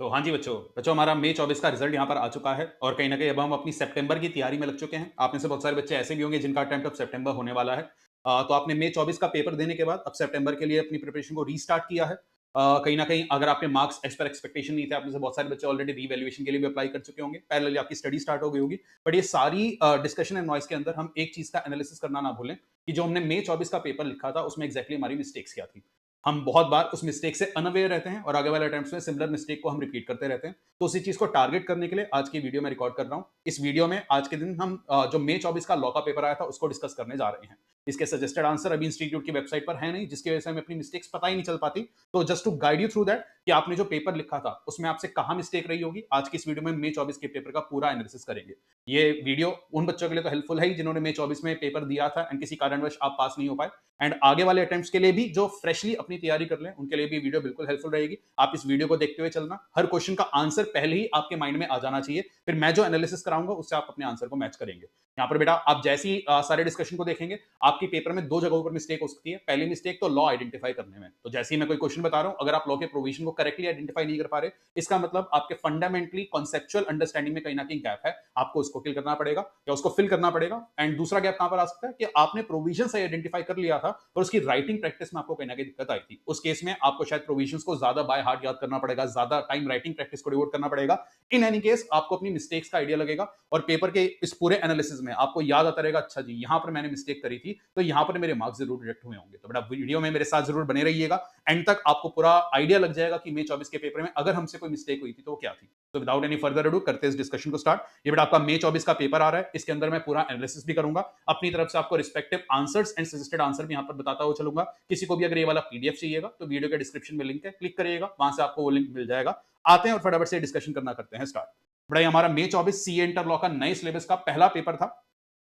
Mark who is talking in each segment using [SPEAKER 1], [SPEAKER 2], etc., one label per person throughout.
[SPEAKER 1] तो हाँ जी बच्चों बच्चों हमारा मई 24 का रिजल्ट यहाँ पर आ चुका है और कहीं ना कहीं अब हम अपनी सितंबर की तैयारी में लग चुके हैं। आप में से बहुत सारे बच्चे ऐसे भी होंगे जिनका अटेम्प्ट अब सितंबर होने वाला है। तो आपने मई 24 का पेपर देने के बाद अब सितंबर के लिए अपनी प्रिपरेशन को रीस्टार्ट किया है। कहीं ना कहीं अगर आपके मार्क्स एज पर एक्सपेक्टेशन नहीं थे, आप में से बहुत सारे बच्चे ऑलरेडी रीवैल्यूएशन के लिए भी अप्लाई कर चुके होंगे, पैरेलली आपकी स्टडी स्टार्ट हो गई होगी। बट ये सारी डिस्कशन एंड नॉइस के अंदर हम एक चीज का एनालिसिस करना ना भूलें कि जो हमने मई 24 का पेपर लिखा था उसमें एग्जैक्टली हमारी मिस्टेक्स क्या थी। हम बहुत बार उस मिस्टेक से अनअवेयर रहते हैं और आगे वाले अटेम्प्ट्स में सिमिलर मिस्टेक को हम रिपीट करते रहते हैं। तो उसी चीज को टारगेट करने के लिए आज की वीडियो में रिकॉर्ड कर रहा हूं। इस वीडियो में आज के दिन हम जो मई 24 का लॉ का पेपर आया था उसको डिस्कस करने जा रहे हैं। इसके सजेस्टेड आंसर अभी इंस्टीट्यूट की वेबसाइट पर है नहीं, जिसकी वजह से हमें अपनी मिस्टेक्स पता ही नहीं चल पाती। तो just to guide you through that कि आपने जो पेपर लिखा था उसमें आपसे कहां मिस्टेक रही होगी, आज की इस वीडियो में मई 24 के पेपर का पूरा एनालिसिस करेंगे। ये वीडियो उन बच्चों के लिए तो हेल्पफुल है ही जिन्होंने मई 24 में पेपर दिया था एंड किसी कारणवश आप पास नहीं हो पाए, एंड आगे वाले अटेम्प्ट्स के लिए भी जो फ्रेशली अपनी तैयारी कर लें उनके लिए भी वीडियो बिल्कुल हेल्पफुल रहेगी। आप इस वीडियो को देखते हुए चलना, हर क्वेश्चन का आंसर पहले ही आपके माइंड में आ जाना चाहिए, फिर मैं जो एनालिसिस कराऊंगा उससे आप अपने आंसर को मैच करेंगे। यहाँ पर बेटा आप जैसी सारे डिस्कशन को देखेंगे, आपकी पेपर में दो जगहों पर मिस्टेक हो सकती है। पहली मिस्टेक तो लॉ आइडेंटिफाई करने में, तो जैसे ही मैं कोई क्वेश्चन बता रहा हूं, अगर आप लॉ के प्रोविजन को करेक्टली आइडेंटिफाई नहीं कर पा रहे, इसका मतलब आपके फंडामेंटली कॉन्सेप्चुअल अंडरस्टैंडिंग में कहीं ना कहीं गैप है, आपको उसको फिल करना पड़ेगा या उसको फिल करना पड़ेगा। एंड दूसरा गैप कहां पर आ सकता है कि आपने प्रोविजन से आइडेंटिफाई कर लिया था और उसकी राइटिंग प्रैक्टिस में आपको कहीं ना कहीं दिक्कत आई थी। उस केस में आपको शायद प्रोविजंस को ज्यादा बाय हार्ट याद करना पड़ेगा, ज्यादा टाइम राइटिंग प्रैक्टिस को डिवोट करना पड़ेगा। इन एनी केस आपको अपनी मिस्टेक्स का आइडिया लगेगा और पेपर के इस पूरे एनालिसिस में आपको याद आता रहेगा, अच्छा जी यहां पर मैंने मिस्टेक करी थी तो यहां पर मेरे मार्क्स जरूर डिडक्ट हुए होंगे। तो बेटा वीडियो में मेरे साथ जरूर बने रहिएगा, एंड तक आपको पूरा आइडिया लग जाएगा कि मई 24 के पेपर में अगर हमसे कोई मिस्टेक हुई थी तो वो क्या थी। तो विदाउट एनी फर्दर अडू करते हैं इस डिस्कशन को स्टार्ट। ये बेटा आपका मई 24 का पेपर आ रहा है, इसके अंदर मैं पूरा एनालिसिस भी करूंगा, अपनी तरफ से आपको respective answers and suggested answer भी यहां पर बताता हुआ चलूंगा। किसी को भी अगर ये वाला पीडीएफ चाहिएगा तो वीडियो के डिस्क्रिप्शन में लिंक है, क्लिक करिएगा, वहां से आपको वो लिंक मिल जाएगा। आते हैं और फटाफट से डिस्कशन करना करते हैं स्टार्ट। बड़ा हमारा मई 24 सी इंटर लॉ का नए सिलेबस का पहला पेपर था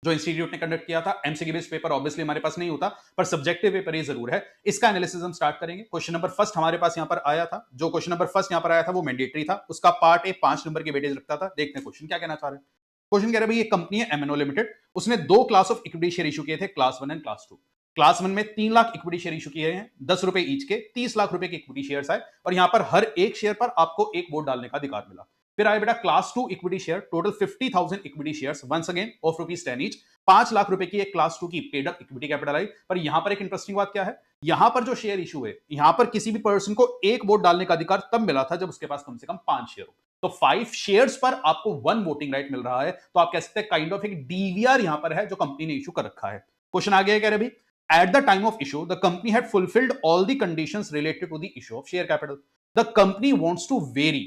[SPEAKER 1] जो इंस्टीट्यूट ने कंडक्ट किया था। एमसीक्यू बेस्ड पेपर ऑब्वियसली हमारे पास नहीं होता, पर सब्जेक्टिव पेपर ये जरूर है। इसका एनालिसिस हम स्टार्ट करेंगे। क्वेश्चन नंबर फर्स्ट हमारे पास यहां पर आया था, जो क्वेश्चन नंबर फर्स्ट यहां पर आया था वो मैंडेटरी था, उसका पार्ट ए 5 नंबर के वेटेज रखता था। देखते हैं क्वेश्चन क्या कहना चाह रहे हैं। क्वेश्चन कह रहे हैं भाई, ये कंपनी है एमएनओ लिमिटेड, उसने दो class of equity share issue किए थे, क्लास 1 एंड क्लास 2। क्लास 1 में 3 लाख इक्विटी शेयर इशू किए हैं, 10 रुपए ईच के 30 लाख रुपए के इक्विटी शेयर आए और यहां पर हर एक शेयर पर आपको एक वोट डालने का अधिकार मिला। फिर आए बेटा class 2 equity share, total 50,000 equity shares, once again of rupees 10 each. 5 lakh रुपए की एक क्लास 2 की पेड अप इक्विटी कैपिटल आई। पर यहां पर एक इंटरेस्टिंग बात क्या है, यहां पर जो शेयर इशू है, यहां पर किसी भी पर्सन को एक वोट डालने का अधिकार तब मिला था जब उसके पास कम से कम 5 शेयर हो। तो 5 शेयर्स पर आपको 1 वोटिंग राइट मिल रहा है, तो आप कह सकते हैं काइंड ऑफ एक डीवीआर यहां पर है जो कंपनी ने इशू कर रखा है। क्वेश्चन आ गया, कह रहे भाई, at the time of issue the company had fulfilled all the conditions related to the issue of share capital. The company wants to vary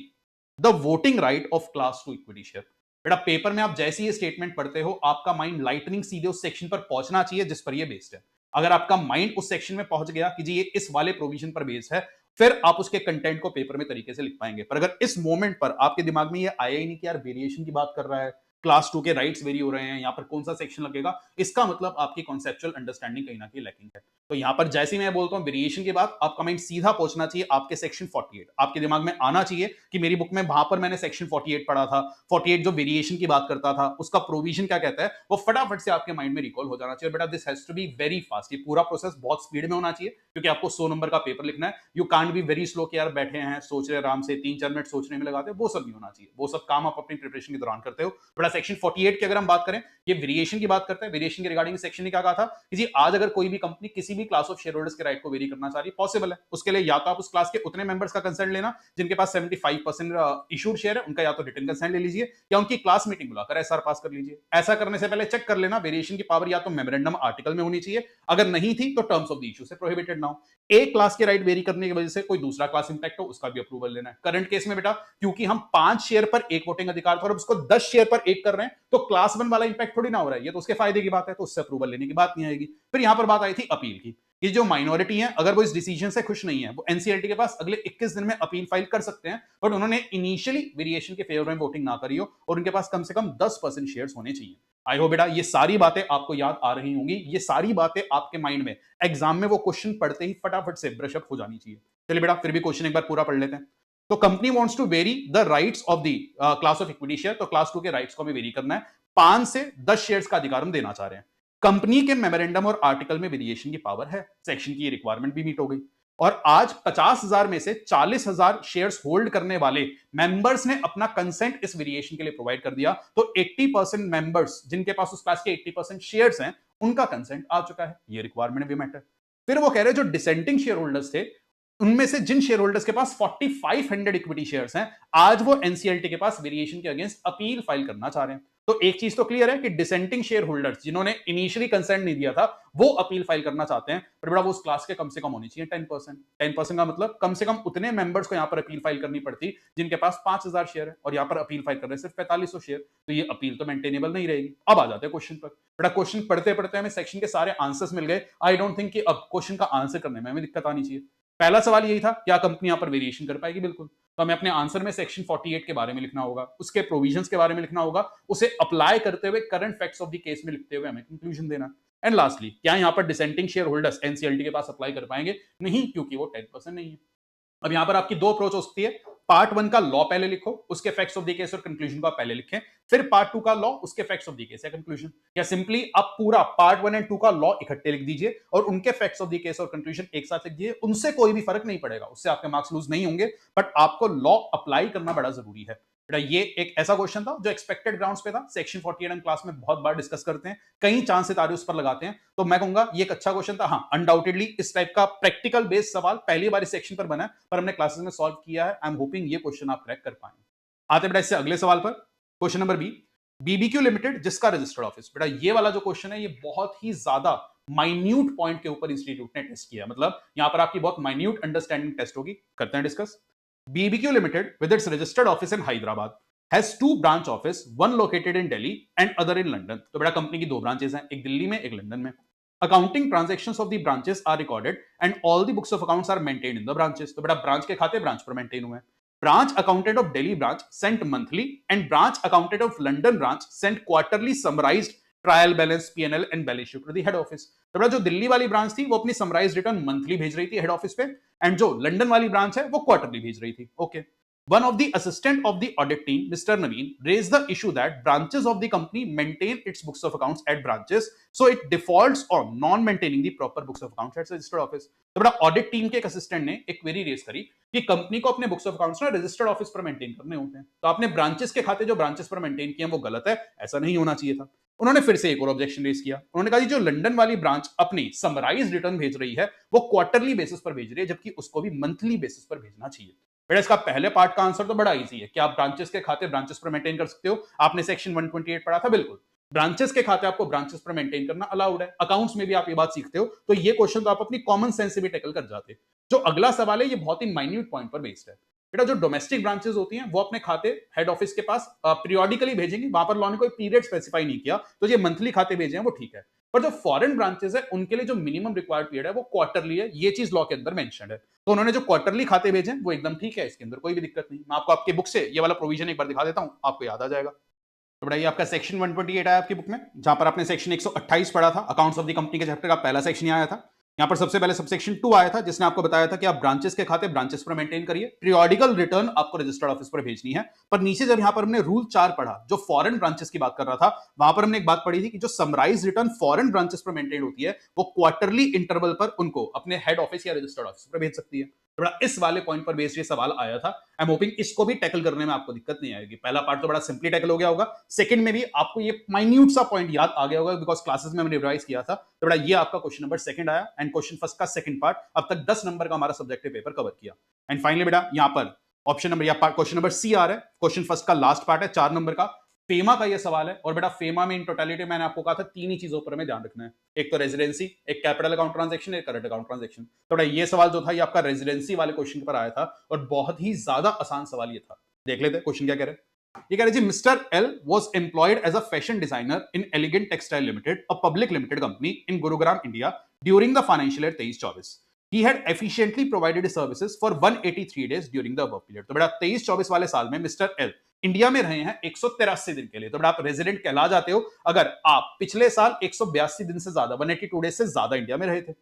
[SPEAKER 1] the voting right of class 2 equity share. बेटा paper में आप जैसे ही statement पढ़ते हो, आपका mind lightning सीधे उस section पर पहुंचना चाहिए जिस पर ये बेस्ड है। अगर आपका माइंड उस सेक्शन में पहुंच गया कि जी ये इस वाले प्रोविजन पर बेस्ड है, फिर आप उसके कंटेंट को पेपर में तरीके से लिख पाएंगे। पर अगर इस मोमेंट पर आपके दिमाग में ये आया ही नहीं कि यार वेरिएशन की बात कर रहा है, क्लास 2 के राइट्स वेरी हो रहे हैं, यहाँ पर कौन सा सेक्शन लगेगा, इसका मतलब आपकी कॉन्सेप्चुअल अंडरस्टैंडिंग कहीं ना कहीं लैकिंग है। तो यहाँ पर जैसे ही मैं बोलता हूँ वेरिएशन की बात, आपका माइंड सीधा पहुंचना चाहिए आपके सेक्शन 48। आपके दिमाग में आना चाहिए कि मेरी बुक में वहां पर मैंने सेक्शन 48 पढ़ा था, 48 जो वेरिएशन की बात करता था उसका प्रोविजन क्या कहता है, वो फटाफट से आपके माइंड में रिकॉल हो जाना चाहिए। बेटा this has to be very fast, ये पूरा प्रोसेस बहुत स्पीड में होना चाहिए क्योंकि आपको 100 नंबर का पेपर लिखना है। You can't be very slow कि यार बैठे हैं सोच रहे आराम से 3-4 मिनट सोचने में लगाते, वो सब नहीं होना चाहिए। वो सब काम आप अपनी प्रिपरेशन के दौरान करते हो। बड़ा सेक्शन 48 की अगर हम बात करें, ये वेरिएशन की बात करते हैं। वेरिएशन के रिगार्डिंग सेक्शन ने क्या कहा था कि जी आज अगर कोई भी कंपनी किसी भी क्लास ऑफ शेयर होल्डर्स के राइट को वेरी करना चाह रही है, पॉसिबल है। उसके लिए या तो आप उस क्लास के उतने मेंबर्स का कंसेंट लेना जिनके पास 75% इशूड शेयर है, उनका या तो रिटन कंसेंट ले लीजिए या उनकी क्लास मीटिंग बुलाकर एसआर पास कर लीजिए। ऐसा करने से पहले चेक कर लेना वेरिएशन की पावर या तो मेमोरेंडम आर्टिकल में होनी चाहिए, अगर नहीं थी तो टर्म्स ऑफ द इशू से प्रोहिबिटेड ना हो। एक क्लास के राइट वेरी करने की वजह से कोई दूसरा क्लास इंपैक्ट हो, उसका भी अप्रूवल लेना है। करंट केस में बेटा क्योंकि हम 5 शेयर पर एक वोटिंग अधिकार था और उसको 10 शेयर पर एक कर रहे हैं, तो क्लास 1 वाला इंपैक्ट थोड़ी ना हो रहा है, ये तो उसके फायदे की बात है, तो उससे अप्रूवल लेने की बात नहीं आएगी। फिर यहां पर बात आई थी अपील की। ये जो माइनॉरिटी है अगर वो इस डिसीजन से खुश नहीं है, वो एनसीएलटी के पास अगले 21 दिन में अपील फाइल कर सकते हैं, बट उन्होंने इनिशियली वेरिएशन के फेवर में वोटिंग ना करी हो और उनके पास कम से कम 10% शेयर्स होने चाहिए। आई होप बेटा ये सारी बातें आपको याद आ रही होंगी, ये सारी बातें आपके माइंड में एग्जाम में वो क्वेश्चन पढ़ते ही फटाफट से ब्रशअप हो जानी चाहिए। चलिए बेटा फिर भी क्वेश्चन एक बार पूरा पढ़ लेते हैं। तो company wants to vary the rights of the class of equity share, तो क्लास 2 के राइट्स को हमें वेरी करना है। 5 से 10 शेयर्स का अधिकार हम देना चाह रहे हैं। कंपनी के मेमोरेंडम और आर्टिकल में वेरिएशन की पावर है, सेक्शन की रिक्वायरमेंट भी मीट हो गई। और आज 50,000 में से 40,000 शेयर्स होल्ड करने वाले मेंबर्स ने अपना कंसेंट इस वेरिएशन के लिए प्रोवाइड कर दिया, तो 80% मेंबर्स जिनके पास उस क्लास के 80% शेयर्स हैं, उनका कंसेंट आ चुका है। ये रिक्वायरमेंट भी मैटर। फिर वो कह रहे हैं जो डिसेंटिंग शेयर होल्डर्स थे, उनमें से जिन शेयर होल्डर्स के पास 4500 इक्विटी शेयर्स हैं, आज वो एनसीएलटी के पास वेरिएशन के अगेंस्ट अपील फाइल करना चाह रहे हैं। तो एक चीज तो क्लियर है कि डिसेंटिंग शेयर होल्डर्स जिन्होंने इनिशियली कंसेंट नहीं दिया था, वो अपील फाइल करना चाहते हैं, पर बड़ा वो उस क्लास के कम से कम होनी चाहिए 10%। 10% का मतलब कम से कम उतने मेंबर्स को यहां पर अपील फाइल करनी पड़ती जिनके पास 5000 शेयर है, और यहां पर अपील फाइल कर रहे हैं सिर्फ 4500 शेयर। तो ये अपील तो मेंटेनेबल नहीं रहेगी। अब आ जाते हैं क्वेश्चन पर। बड़ा क्वेश्चन पढ़ते पढ़ते हमें सेक्शन के सारे आंसर्स मिल गए। आई डोंट थिंक कि अब क्वेश्चन का आंसर करने में हमें दिक्कत आनी चाहिए। पहला सवाल यही था, क्या कंपनी यहां पर वेरिएशन कर पाएगी? बिल्कुल। तो हमें अपने आंसर में सेक्शन 48 के बारे में लिखना होगा, उसके प्रोविजंस के बारे में लिखना होगा, उसे अप्लाई करते हुए current facts of the case में लिखते हुए हमें कंक्लूजन देना। एंड लास्टली, क्या यहां पर डिसेंटिंग शेयर होल्डर्स एनसीएलटी के पास अप्लाई कर पाएंगे? नहीं, क्योंकि वो 10% नहीं है। अब यहां पर आपकी दो अप्रोच हो सकती है। पार्ट 1 का लॉ पहले लिखो, उसके फैक्ट्स ऑफ द केस और कंक्लूजन को आप पहले लिखें, फिर पार्ट 2 का लॉ, उसके फैक्ट्स ऑफ द केस या कंक्लूजन, या सिंपली आप पूरा पार्ट 1 एंड 2 का लॉ इकट्ठे लिख दीजिए और उनके फैक्ट्स ऑफ द केस और कंक्लूजन एक साथ लिख दीजिए। उनसे कोई भी फर्क नहीं पड़ेगा, उससे आपके मार्क्स लूज नहीं होंगे, बट आपको लॉ अप्लाई करना बड़ा जरूरी है। बेटा ये एक ऐसा क्वेश्चन था जो एक्सपेक्टेड ग्राउंड्स पे था। सेक्शन 48 हम क्लास में बहुत बार डिस्कस करते हैं, कई चांस सितारे उस पर लगाते हैं, तो मैं कहूंगा ये एक अच्छा क्वेश्चन था। हाँ, अनडाउटेडली इस टाइप का प्रैक्टिकल बेस्ड सवाल पहली बार इस सेक्शन पर बना है, पर हमने क्लासेस में सॉल्व किया है। आई एम होपिंग ये क्वेश्चन आप क्रैक कर पाए। आते बेटा इससे अगले सवाल पर, question number B. BBQ limited जिसका रजिस्टर्ड ऑफिस, बेटा ये वाला जो क्वेश्चन है ये बहुत ही ज्यादा माइन्यूट पॉइंट के ऊपर इंस्टीट्यूट ने टेस्ट किया, मतलब यहां पर आपकी बहुत माइन्यूट अंडरस्टैंडिंग टेस्ट होगी। करते हैं discuss. BBQ Limited, with its registered office in Hyderabad, has two branch office, one located in Delhi and other in London. तो बेटा कंपनी की दो ब्रांचेस हैं, एक दिल्ली में, एक लंदन में। Accounting transactions of the branches are recorded and all the books of accounts are maintained in the branches. तो बेटा ब्रांच के खाते ब्रांच पर मेंटेन हुए हैं। Branch accountant of Delhi branch sent monthly and branch accountant of London branch sent quarterly summarized trial balance, PNL and balance sheet to the head office. तो बेटा जो दिल्ली वाली ब्रांच थी वो अपनी समराइज रिटर्न मंथली भेज रही थी हेड ऑफिस पे, एंड जो लंदन वाली ब्रांच है वो क्वार्टरली भेज रही थी। Okay. One of the assistant of the audit team, Mr. Naveen, raised the issue that branches of the company maintain its books of accounts at branches, so it defaults on non-maintaining the proper books of accounts at registered office. तो बड़ा audit team के एक assistant ने एक query raise करी कि company को अपने बुक्स ऑफ अकाउंट्स ना रजिस्टर्ड ऑफिस पर मेंटेन करने होते हैं, तो आपने ब्रांचेस के खाते जो ब्रांचेस पर मेंटेन किए हैं वो गलत है, ऐसा नहीं होना चाहिए था। उन्होंने फिर से एक और ऑब्जेक्शन रेज किया। उन्होंने कहा जो लंदन वाली ब्रांच अपनी समराइज रिटर्न भेज रही है वो क्वार्टरली बेसिस पर भेज रही है, जबकि उसको भी मंथली बेसिस पर भेजना चाहिए। बेटा इसका पहले पार्ट का आंसर तो बड़ा इजी है कि आप ब्रांचेस के खाते ब्रांचेस पर मेंटेन कर सकते हो। आपने सेक्शन 128 पढ़ा था, बिल्कुल ब्रांचेस के खाते आपको ब्रांचेस पर मेंटेन करना अलाउड है। अकाउंट्स में भी आप ये बात सीखते हो, तो ये क्वेश्चन तो आप अपनी कॉमन सेंस से भी टैकल कर जाते। जो अगला सवाल है ये बहुत ही माइन्यूट पॉइंट पर बेस्ड है। बेटा जो डोमेस्टिक ब्रांचेस होती हैं वो अपने खाते हेड ऑफिस के पास पीरियोडिकली भेजेंगी, वहां पर लॉ ने कोई पीरियड स्पेसिफाई नहीं किया, तो ये मंथली खाते भेजे हैं वो ठीक है। पर जो फॉरेन ब्रांचेस है उनके लिए जो मिनिमम रिक्वायर्ड पीरियड है वो क्वार्टरली है, ये चीज लॉ के अंदर मेंशन है। तो उन्होंने जो क्वार्टरली खाते भेजे वो एकदम ठीक है, इसके अंदर कोई भी दिक्कत नहीं। मैं आपको आपकी बुक से ये वाला प्रोविजन एक बार दिखा देता हूं, आपको याद आ जाएगा। तो बताइए आपका सेक्शन 128 आया आपकी बुक में, जहां पर आपने सेक्शन 128 पढ़ा था, अकाउंट्स ऑफ द कंपनी के चैप्टर का पहला सेक्शन आया था। यहां पर सबसे पहले सबसेक्शन 2 आया था जिसने आपको बताया था कि आप ब्रांचेस के खाते ब्रांचेस पर मेंटेन करिए, पीरियोडिकल रिटर्न आपको रजिस्टर्ड ऑफिस पर भेजनी है। पर नीचे जब यहां पर हमने रूल 4 पढ़ा जो फॉरेन ब्रांचेस की बात कर रहा था, वहां पर हमने एक बात पढ़ी थी कि जो समराइज रिटर्न फॉरेन ब्रांचेस पर मेंटेन होती है वो क्वार्टरली इंटरवल पर उनको अपने हेड ऑफिस या रजिस्टर्ड ऑफिस पर भेज सकती है। तो बड़ा इस वाले पॉइंट पर बेस्ड ये सवाल आया था। आई एम होपिंग इसको भी टैकल करने में आपको दिक्कत नहीं आएगी। पहला पार्ट तो बड़ा सिंपली टैकल हो गया होगा, सेकंड में भी आपको ये माइन्यूट सा पॉइंट याद आ गया होगा बिकॉज क्लासेस में हमने रिवाइज किया था। तो बड़ा ये आपका क्वेश्चन नंबर सेकंड आया, एंड क्वेश्चन फर्स्ट का सेकंड पार्ट अब तक 10 नंबर का हमारा सब्जेक्टिव पेपर कवर किया। एंड फाइनली बेटा यहां पर ऑप्शन नंबर या क्वेश्चन नंबर सी आ रहा है, क्वेश्चन फर्स्ट का लास्ट पार्ट है 4 नंबर का, फेमा का ये सवाल है। और बेटा फेमा में इन टोटलिटी मैंने आपको कहा था तीन ही चीजों पर हमें ध्यान रखना है, एक तो रेजिडेंसी, एक कैपिटल अकाउंट ट्रांजैक्शन, एक करंट अकाउंट ट्रांजैक्शन। तो बेटा ये सवाल जो था ये आपका रेजिडेंसी वाले क्वेश्चन पर आया था और बहुत ही ज्यादा आसान सवाल ये था। देख लेते क्वेश्चन क्या कह रहे हैं। ये कह रहे जी mister L was employed as a fashion designer in elegant textile limited, a public limited company in Gurugram India during the financial year 23-24। He had efficiently provided his services for 183 days during the above period। तो बेटा 23-24 वाले साल में mister L India में रहे हैं 183 दिन के लिए। तो बेटा आप रेजिडेंट कहला जाते हो अगर आप पिछले साल 182 दिन से ज्यादा 182 डेज से ज्यादा इंडिया में रहे थे।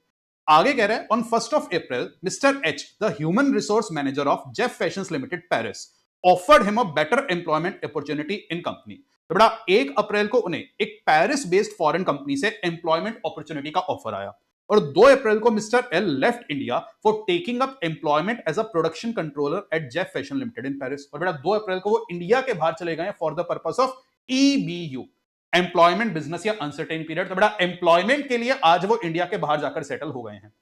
[SPEAKER 1] आगे कह रहे हैं on 1st of April mister H the human resource manager of Jeff fashions limited Paris offered him a better employment opportunity in company. तो बेटा 1 अप्रैल को उन्हें एक पेरिस बेस्ड फॉरेन कंपनी से एम्प्लॉयमेंट अपॉर्चुनिटी का ऑफर आया। और 2 अप्रैल को mister L left India for taking up employment as a production controller at Jeff fashion limited in Paris. और बेटा 2 अप्रैल को वो इंडिया के बाहर चले गए for the purpose of EBU, employment business या अनसर्टेन पीरियड। तो बेटा एम्प्लॉयमेंट के लिए आज वो इंडिया के बाहर जाकर सेटल हो गए हैं।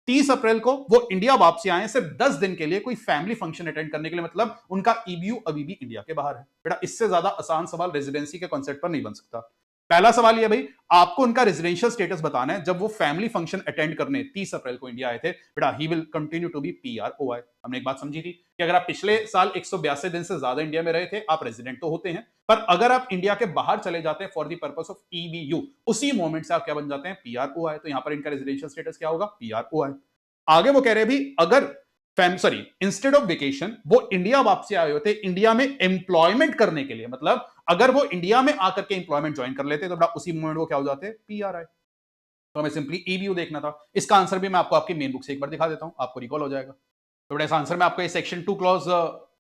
[SPEAKER 1] 30 अप्रैल को वो इंडिया वापसी आए सिर्फ 10 दिन के लिए कोई फैमिली फंक्शन अटेंड करने के लिए, मतलब उनका ईबीयू अभी भी इंडिया के बाहर है। बेटा इससे ज्यादा आसान सवाल रेजिडेंसी के कॉन्सेप्ट पर नहीं बन सकता। पहला सवाल ये भाई, आपको उनका रेजिडेंशियल स्टेटस बताना है जब वो फैमिली फंक्शन अटेंड करने 30 अप्रैल को इंडिया आए थे। But he will continue to be PROI. हमने एक बात समझी थी कि अगर आप पिछले साल 182 दिन से ज्यादा इंडिया में रहे थे, आप रेजिडेंट तो होते हैं, पर अगर आप इंडिया के बाहर चले जाते हैं फॉर द पर्पस ऑफ ईबीयू, उसी मोमेंट से आप क्या बन जाते हैं, पीआरओआई। तो यहां पर इनका रेजिडेंशियल स्टेटस क्या होगा, पीआरओआई। आगे वो कह रहे हैं भी, अगर इंस्टेड ऑफ वेकेशन वो इंडिया वापसी आए होते इंडिया में एम्प्लॉयमेंट करने के लिए, मतलब अगर वो इंडिया में आकर के एम्प्लॉयमेंट ज्वाइन कर लेते तो उसी मोमेंट वो क्या हो जाते, पीआरआई। तो हमें सिंपली ईबीयू देखना था। इसका आंसर भी मैं आपको आपकी मेन बुक से एक बार दिखा देता हूं, आपको रिकॉल हो जाएगा। तो बेटा इस आंसर में आपको ये सेक्शन 2 क्लॉज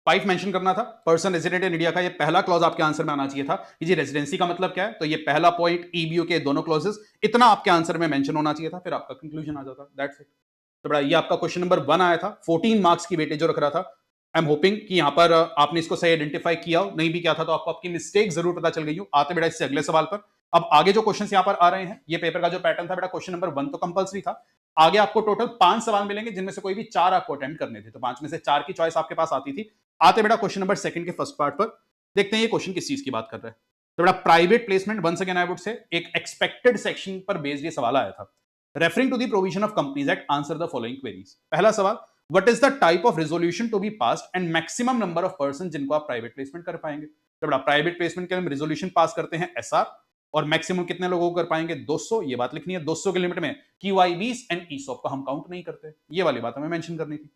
[SPEAKER 1] 5 मेंशन करना था, पर्सन रेजिडेंट इन इंडिया का। ये पहला क्लॉज आपके आंसर में आना चाहिए था कि जी रेजिडेंसी का मतलब क्या है। तो ये पहला पॉइंट, ईबीयू के दोनों क्लॉजेस, इतना आपके आंसर में मेंशन होना चाहिए था, फिर आपका कंक्लूजन आ जाता। That's it. तो बड़ा ये आपका क्वेश्चन नंबर 1 आया था, 14 मार्क्स की वेटेज जो रख रहा था। आई एम होपिंग कि यहां पर आपने इसको सही आइडेंटिफाई किया हो, नहीं भी किया था तो आपको आपकी मिस्टेक जरूर पता चल गई हो। आते बेटा इससे अगले सवाल पर। अब आगे जो क्वेश्चंस यहां पर आ रहे हैं, ये पेपर का जो पैटर्न था बेटा, क्वेश्चन नंबर 1 तो कंपलसरी था। आगे आपको टोटल 5 सवाल मिलेंगे जिनमें से कोई भी 4 आपको अटेम्प्ट करने थे, तो 5 में से 4 की चॉइस आपके पास आती थी। आते बेटा क्वेश्चन नंबर 2 के फर्स्ट पार्ट पर, देखते हैं ये क्वेश्चन किस चीज की बात कर रहा है। तो बेटा private placement, once again I would say, एक एक्सपेक्टेड सेक्शन पर बेस्ड ये सवाल आया था। Referring to the provision of Companies Act, answer the following queries. पहला सवाल, what is the type of resolution to be passed and maximum number of persons जिनको आप प्राइवेट प्लेसमेंट कर पाएंगे। तो बड़ा प्राइवेट प्लेसमेंट के लिए हम रेजोल्यूशन पास करते हैं एसआर, और मैक्सिमम कितने लोगों को कर पाएंगे, 200। ये बात लिखनी है, 200 के लिमिट में क्यूआईबीज एंड ईसॉप का हम काउंट नहीं करते, ये वाली बात हमें मेंशन करनी थी।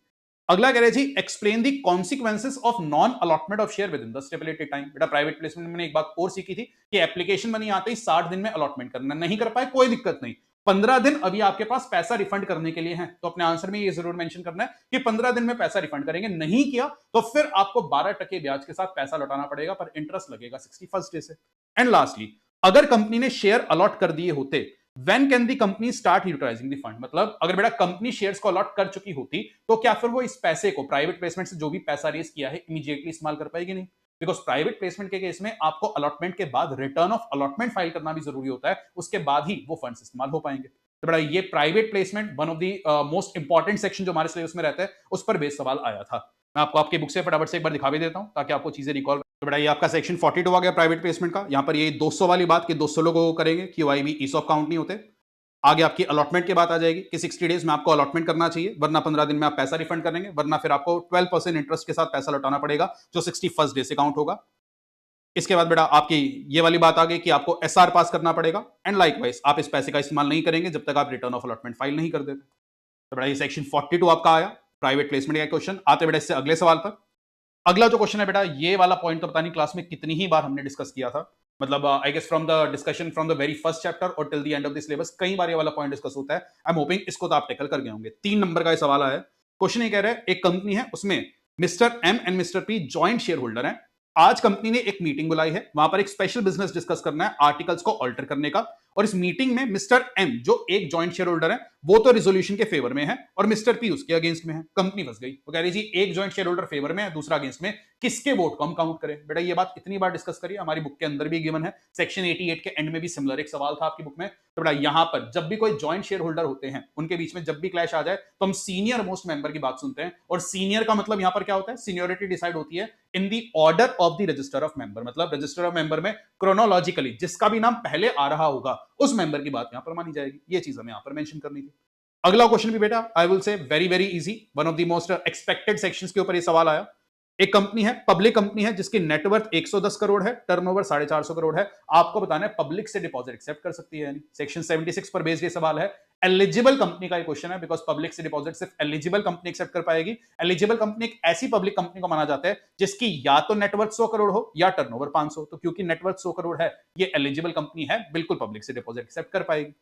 [SPEAKER 1] अगला कह रहे जी, explain the consequences of non allotment of share within the stipulated time. बेटा प्राइवेट प्लेसमेंट में मैंने एक बात और सीखी थी कि एप्लीकेशन बनी आते ही 60 दिन में अलॉटमेंट करना, नहीं कर पाए कोई दिक्कत नहीं, 15 दिन अभी आपके पास पैसा रिफंड करने के लिए है, तो अपने आंसर में ये जरूर मेंशन करना है कि 15 दिन में पैसा रिफंड करेंगे। नहीं किया तो फिर आपको 12% ब्याज के साथ पैसा लौटाना पड़ेगा, पर इंटरेस्ट लगेगा 61st डे से। एंड लास्टली, अगर कंपनी ने शेयर अलॉट कर दिए होते, when can the company start utilising the fund, मतलब अगर बेटा कंपनी शेयर्स को अलॉट कर चुकी होती तो क्या फिर वो इस पैसे को, प्राइवेट प्लेसमेंट से जो भी पैसा रेस किया है, इमीडिएटली इस्तेमाल कर पाएगी, नहीं। बिकॉज प्राइवेट प्लेसमेंट के केस में आपको अलॉटमेंट के बाद रिटर्न ऑफ अलॉटमेंट फाइल करना भी जरूरी होता है, उसके बाद ही वो फंड्स इस्तेमाल हो पाएंगे। तो बड़ा ये private placement one of the most important section जो हमारे सिलेबस में रहता है, उस पर बेस सवाल आया था। मैं आपको आपकी बुक से फटाफट से एक बार दिखा भी देता हूं ताकि आपको चीजें रिकॉल। तो बड़ा ये आपका सेक्शन 42 आ गया प्राइवेट प्लेसमेंट का। यहां पर ये 200 वाली बात कि 200 लोगों को करेंगे, क्यूआईबी ईसॉप काउंट नहीं होते। आगे आपकी अलॉटमेंट की बात आ जाएगी कि 60 डेज में आपको अलॉटमेंट करना चाहिए, वरना 15 दिन में आप पैसा रिफंड करेंगे, वरना फिर आपको 12% इंटरेस्ट के साथ पैसा लौटाना पड़ेगा जो 61st डे से काउंट होगा। इसके बाद बेटा आपकी ये वाली बात आ गई कि आपको एसआर पास करना पड़ेगा, एंड लाइकवाइज आप इस पैसे का इस्तेमाल नहीं करेंगे जब तक आप रिटर्न ऑफ अलॉटमेंट फाइल नहीं कर देते। तो बेटा ये सेक्शन 42 आपका आया प्राइवेट प्लेसमेंट का क्वेश्चन। आते बेटा इससे अगले सवाल पर। अगला जो क्वेश्चन है बेटा, ये वाला पॉइंट तो पता नहीं क्लास में कितनी ही बार हमने डिस्कस किया था, मतलब I guess from the discussion from the very first chapter और till the end of the syllabus कई बार ये वाला पॉइंट डिस्कस होता है। आई एम होपिंग इसको तो आप टेकल कर गए होंगे। 3 नंबर का ये सवाल आया है। क्वेश्चन ये कह रहा है, एक कंपनी है, उसमें mister M and mister P joint share holder है। आज कंपनी ने एक मीटिंग बुलाई है, वहां पर एक स्पेशल बिजनेस डिस्कस करना है, आर्टिकल्स को ऑल्टर करने का। और इस मीटिंग में मिस्टर एम जो एक जॉइंट शेयर होल्डर है, वो तो रिजोल्यूशन के फेवर में है और मिस्टर पी उसके अगेंस्ट में है। कंपनी फंस गई। वो कह रही जी एक जॉइंट शेयर होल्डर फेवर में है, दूसरा अगेंस्ट में, किसके वोट को हम काउंट करें। बेटा ये बात इतनी बार डिस्कस करी, हमारी बुक के अंदर भी गिवन है, सेक्शन 88 के एंड में भी सिमिलर एक सवाल था आपकी बुक में। तो बेटा यहां पर जब भी कोई जॉइंट शेयर होल्डर होते हैं, उनके बीच में जब भी क्लैश आ जाए तो हम सीनियर मोस्ट मेंबर की बात सुनते हैं। और सीनियर का मतलब यहां पर क्या होता है, सीनियरिटी डिसाइड होती है in the order of the register of member, मतलब रजिस्टर ऑफ मेंबर में क्रोनोलॉजिकली जिसका भी नाम पहले आ रहा होगा उस मेंबर की बात यहां पर मानी जाएगी। ये चीज हमें यहां पर मेंशन करनी थी। अगला क्वेश्चन भी बेटा I will say very very easy, one of the most expected sections के ऊपर ये सवाल आया। एक कंपनी है, पब्लिक कंपनी है, जिसकी नेटवर्थ 110 करोड़ है, टर्नओवर 450 करोड़ है। आपको बताना है पब्लिक से डिपॉजिट एक्सेप्ट कर सकती है, सेक्शन 76 पर बेस्ड ये सवाल है। एलिजिबल कंपनी का क्वेश्चन है, बिकॉज पब्लिक से डिपॉजिट सिर्फ एलिजिबल कंपनी एक्सेप्ट कर पाएगी। एलिजिबल कंपनी एक ऐसी पब्लिक कंपनी को माना जाता है जिसकी या तो नेटवर्थ 100 करोड़ हो या टर्नओवर 500। तो क्योंकि नेटवर्थ 100 करोड़ है, ये एलिजिबल कंपनी है, बिल्कुल पब्लिक से डिपॉजिट एक्सेप्ट कर पाएगी।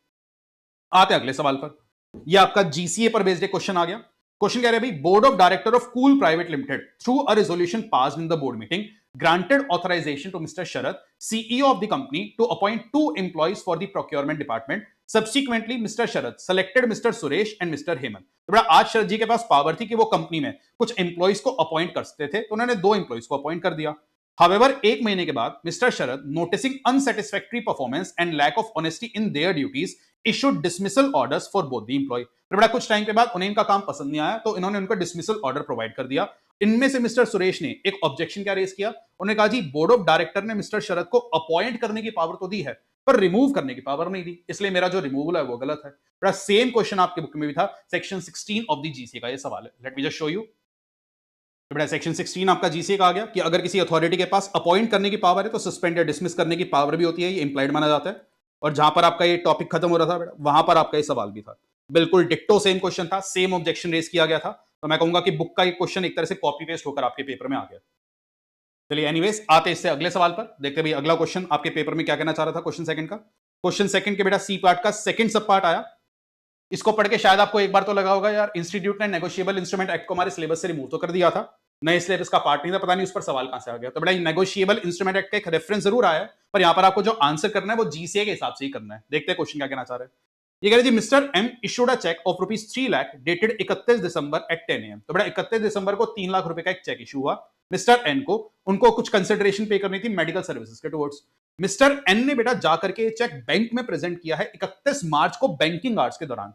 [SPEAKER 1] आते हैं अगले सवाल पर। यह आपका जीसीए पर बेस्ड क्वेश्चन आ गया। क्वेश्चन कह रहे हैं भाई, board of director of cool private limited through a resolution passed in the board meeting granted authorization to Mr. Sharath, CEO of the company, to appoint 2 employees for the procurement department. Subsequently, Mr. Sharath selected Mr. Suresh and Mr. Hemant. तो बड़ा आज शरद जी के पास power थी कि वो company में कुछ employees को अपॉइंट कर सकते थे, तो उन्होंने 2 एम्प्लॉइज को अपॉइंट कर दिया. However, एक महीने के बाद mister Sharad, noticing unsatisfactory performance and lack of honesty in their duties, issued dismissal orders for both the employee. फिर बड़ा कुछ टाइम के बाद उन्हें इनका काम पसंद नहीं आया, तो इन्होंने उनको डिसमिसल ऑर्डर प्रोवाइड कर दिया. इनमें से मिस्टर सुरेश ने एक ऑब्जेक्शन क्या रेज किया. उन्होंने कहा जी बोर्ड ऑफ डायरेक्टर ने मिस्टर शरद को अपॉइंट करने की पावर तो दी है, पर रिमूव करने की पावर नहीं दी, इसलिए मेरा जो रिमूवल है वो गलत है. बड़ा सेम क्वेश्चन आपके बुक में भी था, सेक्शन 16 ऑफ द जीसी का ये सवाल है. Let me just show you. Section 16 आपका जीसी का आ गया कि अगर किसी अथॉरिटी के पास अपॉइंट करने की पावर है तो सस्पेंड या डिसमिस करने की पावर भी होती है, ये इंप्लाइड माना जाता है. और जहां पर आपका ये टॉपिक खत्म हो रहा था वहां पर आपका ये सवाल भी था. बिल्कुल डिक्टो सेम क्वेश्चन था, सेम ऑब्जेक्शन रेज किया गया था. तो मैं कहूंगा कि बुक का ये क्वेश्चन एक तरह से कॉपी पेस्ट होकर आपके पेपर में आ गया. चलिए एनीवेज आते इससे अगले सवाल पर. देखते भाई अगला क्वेश्चन आपके पेपर में क्या कहना चाह रहा था. क्वेश्चन सेकंड का, क्वेश्चन सेकंड के बेटा सी पार्ट का सेकंड सब पार्ट आया. इसको पढ़ के शायद आपको एक बार तो लगा होगा यार इंस्टीट्यूट ने नेगोशिएबल इंस्ट्रूमेंट एक्ट को हमारे सिलेबस से रिमूव तो कर दिया था, नए सिलेबस का पार्ट नहीं था, पता नहीं उस पर सवाल कहां से आ गया. तो बेटा नेगोशिएबल इंस्ट्रूमेंट एक्ट का एक रेफरेंस जरूर आया है, पर यहां पर आपको जो आंसर करना है वो जीसीए के हिसाब से ही करना है. देखते हैं क्वेश्चन क्या कहना चाह रहे हैं. ये कह रहे जी mister M issued a cheque of ₹3 lakh dated 31 December at 10 AM. तो बेटा 31 दिसंबर को 3 लाख रुपए का एक चेक इशू हुआ. मिस्टर एन को उनको कुछ कंसिडरेशन पे करनी थी मेडिकल सर्विसेज के टुवर्ड्स. मिस्टर एन ने बेटा जाकर के चेक बैंक में प्रेजेंट किया है 31 मार्च को बैंकिंग आवर्स के दौरान.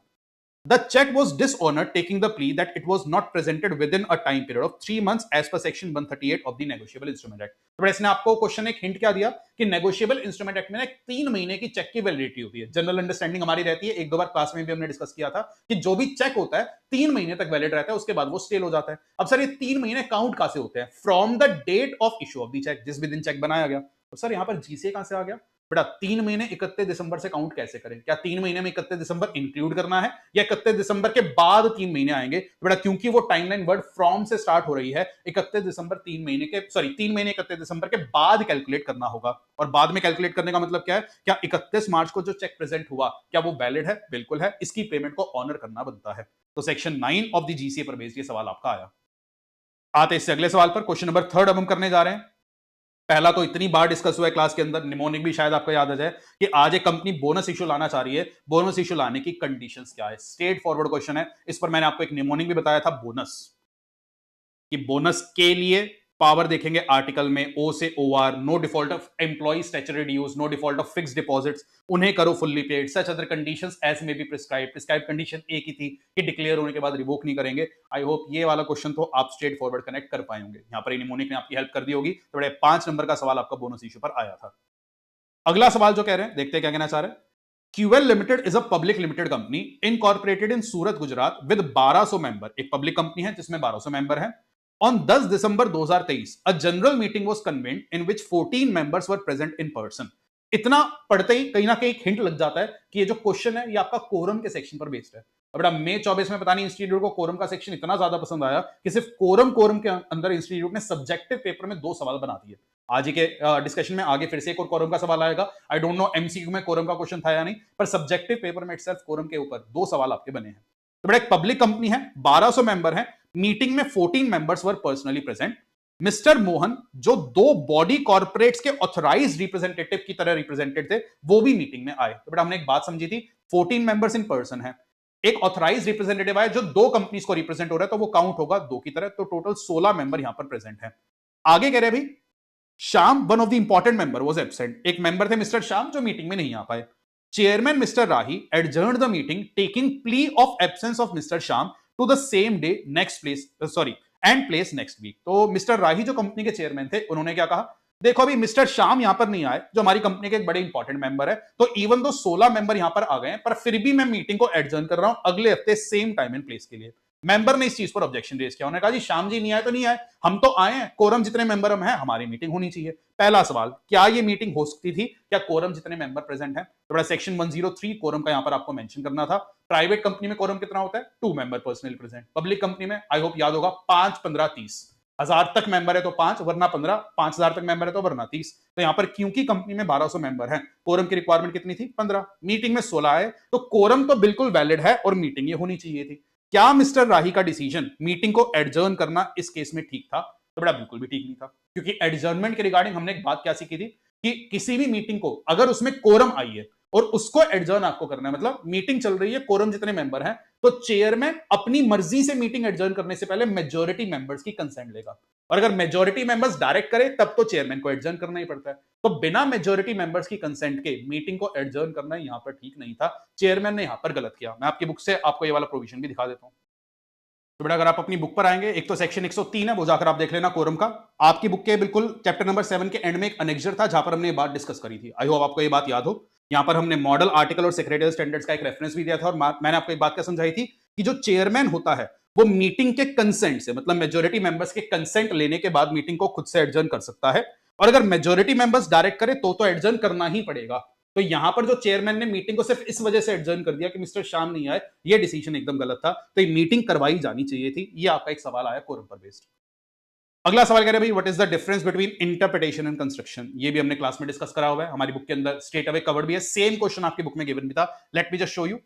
[SPEAKER 1] The check was dishonored, taking the plea that it was not presented within a time period of 3 months as per section 138 of the Negotiable Instrument Act. तो इसने आपको question एक हिंट क्या दिया कि नेगोशिएबल इंस्ट्रूमेंट एक्ट में 3 महीने की चेक की वैलिडिटी होती है. जनरल अंडरस्टैंडिंग हमारी रहती है, एक दो बार क्लास में भी हमने डिस्कस किया था कि जो भी चेक होता है 3 महीने तक वैलिड रहता है, उसके बाद वो स्टेल हो जाता है. अब सर ये 3 महीने काउंट कहां से होते हैं? From the date of issue of the cheque, जिस भी दिन चेक बनाया गया. तो सर यहां पर जीसीए कहां से आ गया? बेटा 3 महीने 31 दिसंबर से काउंट कैसे करें? क्या 3 महीने में 31 दिसंबर इंक्लूड करना है या 31 दिसंबर के बाद 3 महीने आएंगे? बेटा क्योंकि वो टाइमलाइन वर्ड फ्रॉम से स्टार्ट हो रही है, 31 दिसंबर 3 महीने 31 दिसंबर के बाद कैलकुलेट करना होगा. और बाद में कैलकुलेट करने का मतलब क्या है? क्या 31 मार्च को जो चेक प्रेजेंट हुआ क्या वो वैलिड है? बिल्कुल है. इसकी पेमेंट को ऑनर करना बनता है. तो सेक्शन 9 ऑफ द जीसीए पर बेस्ड ये सवाल आपका आया. आते इससे अगले सवाल पर. क्वेश्चन नंबर 3 अब हम करने जा रहे हैं. पहला तो इतनी बार डिस्कस हुआ है क्लास के अंदर, निमोनिक भी शायद आपको याद आ जाए कि आज एक कंपनी बोनस इशू लाना चाह रही है. बोनस इशू लाने की कंडीशंस क्या है? स्ट्रेट फॉरवर्ड क्वेश्चन है. इस पर मैंने आपको एक निमोनिक भी बताया था, बोनस, कि बोनस के लिए पावर देखेंगे आर्टिकल में ओ से or, no default of employ statutory dues, no default of fixed deposits, उन्हें करो fully paid, such other conditions as may be prescribe. Prescribe condition एक ही थी कि डिक्लेयर होने के बाद रिवोक नहीं करेंगे. आई होप ये वाला क्वेश्चन तो आप स्ट्रेट फॉरवर्ड कनेक्ट कर पाए होंगे. यहां पर निमोनिक ने आपकी हेल्प कर दी होगी. तो बड़े 5 नंबर का सवाल आपका बोनस इशू पर आया था. अगला सवाल जो कह रहे हैं, देखते हैं क्या कहना चाह रहे हैं. QL limited is a public limited company incorporated in Surat Gujarat with 1200 member. एक पब्लिक कंपनी है जिसमें 1200 मेंबर हैं. On 10 December 2023, a general meeting was convened in which 14 members were present in person. इतना पढ़ते ही कहीं ना कहीं एक हिंट लग जाता है कि ये जो क्वेश्चन है ये आपका कोरम के सेक्शन पर बेस्ड है. अब बेटा मई 24 में पता नहीं इंस्टीट्यूट को कोरम का सेक्शन इतना ज्यादा पसंद आया कि सिर्फ कोरम के अंदर इंस्टीट्यूट ने सब्जेक्टिव पेपर में 2 सवाल बना दिए. आज ही के डिस्कशन में आगे फिर से एक और कोरम का सवाल आएगा. आई डोंट नो एमसीक्यू में कोरम का क्वेश्चन था या नहीं, पर सब्जेक्टिव पेपर में इटसेल्फ कोरम के ऊपर 2 सवाल आपके बने हैं. तो बेटा एक पब्लिक कंपनी है, 1200 मेंबर हैं. मीटिंग में 14 मेंबर्स वर पर्सनली प्रेजेंट. मिस्टर मोहन जो 2 बॉडी कॉर्पोरेट्स के ऑथराइज्ड रिप्रेजेंटेटिव की तरह रिप्रेजेंटेड थे, वो भी मीटिंग में आए. तो बेटा हमने एक बात समझी थी, 14 मेंबर्स इन पर्सन है, एक ऑथराइज्ड रिप्रेजेंटेटिव आए जो 2 कंपनीज को रिप्रेजेंट हो रहा है, तो वो काउंट होगा 2 की तरह. तो टोटल 16 मेंबर यहां पर प्रेजेंट है. आगे कह रहे भाई Shyam, one of the important member was absent. एक मेंबर थे मिस्टर श्याम जो मीटिंग में नहीं आ पाए. Chairman mister Rahi adjourned the meeting taking plea of absence of mister Shyam to the same day next place and place next week. तो mister Rahi जो company के चेयरमैन थे, उन्होंने क्या कहा, देखो अभी मिस्टर श्याम यहां पर नहीं आए जो हमारी कंपनी के एक बड़े इंपॉर्टेंट मेंबर है, तो इवन दो 16 मेंबर यहां पर आ गए हैं, पर फिर भी मैं मीटिंग को एडजर्न कर रहा हूं अगले हफ्ते सेम टाइम एंड प्लेस के लिए. मेंबर ने इस चीज पर ऑब्जेक्शन रेज किया. उन्होंने कहा जी श्याम जी नहीं आए तो नहीं आए, हम तो आए हैं, कोरम जितने मेंबर हम हैं हमारी मीटिंग होनी चाहिए. पहला सवाल, क्या ये मीटिंग हो सकती थी? क्या कोरम जितने मेंबर प्रेजेंट हैं? तो बड़ा सेक्शन 103 कोरम का यहां पर आपको मेंशन करना था. प्राइवेट कंपनी में कोरम कितना होता है? 2 member personally present. Public company में आई होप याद होगा 5, 15, 30. 1000 तक मेंबर है तो 5 वरना 15, 5000 तक मेंबर है तो वरना 30. तो यहां पर क्योंकि कंपनी में 1200 मेंबर हैं, कोरम की रिक्वायरमेंट कितनी थी? 15. मीटिंग में 16 है, तो कोरम तो बिल्कुल वैलिड है और मीटिंग ये होनी चाहिए थी. क्या मिस्टर राही का डिसीजन मीटिंग को एडजर्न करना इस केस में ठीक था? तो बेटा बिल्कुल भी ठीक नहीं था, क्योंकि एडजर्नमेंट के रिगार्डिंग हमने एक बात क्या सीखी थी कि किसी भी मीटिंग को अगर उसमें कोरम आई है और उसको एडजर्न आपको करना है, मतलब मीटिंग चल रही है, कोरम जितने मेंबर हैं, तो चेयरमैन अपनी मर्जी से मीटिंग एडजर्न करने से पहले मेजोरिटी मेंबर्स की कंसेंट लेगा, और अगर मेजोरिटी मेंबर्स डायरेक्ट करे तब तो चेयरमैन को एडजर्न करना ही पड़ता है। तो बिना मेजोरिटी मेंबर्स की कंसेंट के मीटिंग को एडजर्न करना यहां पर ठीक नहीं था, चेयरमैन ने यहां पर गलत किया। मैं आपकी बुक से आपको ये वाला प्रोविजन भी दिखा देता हूं। तो बेटा अगर आप अपनी बुक पर आएंगे, एक तो सेक्शन 103 है, वो जाकर आप देख लेना कोरम का। आपकी बुक के बिल्कुल चैप्टर नंबर 7 के एंड में एक अनेक्जर था जहां पर हमने ये बात डिस्कस करी थी। आई होप आपको ये बात याद हो। यहां पर हमने मॉडल आर्टिकल और सेक्रेटरी स्टैंडर्ड्स का एक रेफरेंस भी दिया था, और मैंने आपको एक बात क्या समझाई थी कि जो चेयरमैन होता है वो मीटिंग के कंसेंट से, मतलब मेजोरिटी मेंबर्स के कंसेंट लेने के बाद मीटिंग को खुद से एडजर्न कर सकता है, और अगर मेजोरिटी मेंबर्स डायरेक्ट करे तो एडजर्न करना ही पड़ेगा। तो यहां पर जो चेयरमैन ने मीटिंग को सिर्फ इस वजह से एडजर्न कर दिया कि मिस्टर शाम नहीं आए, ये डिसीजन एकदम गलत था, तो ये मीटिंग करवाई जानी चाहिए थी। ये आपका एक सवाल आया कोरम पर बेस्ड। अगला सवाल कह रहे हैं भाई, what is the difference between interpretation and construction. ये भी हमने क्लास में डिस्कस करा हुआ है, हमारी बुक के अंदर स्ट्रेट अवे कवर्ड भी है, सेम क्वेश्चन आपकी बुक में गिवन भी था। Let me just show you,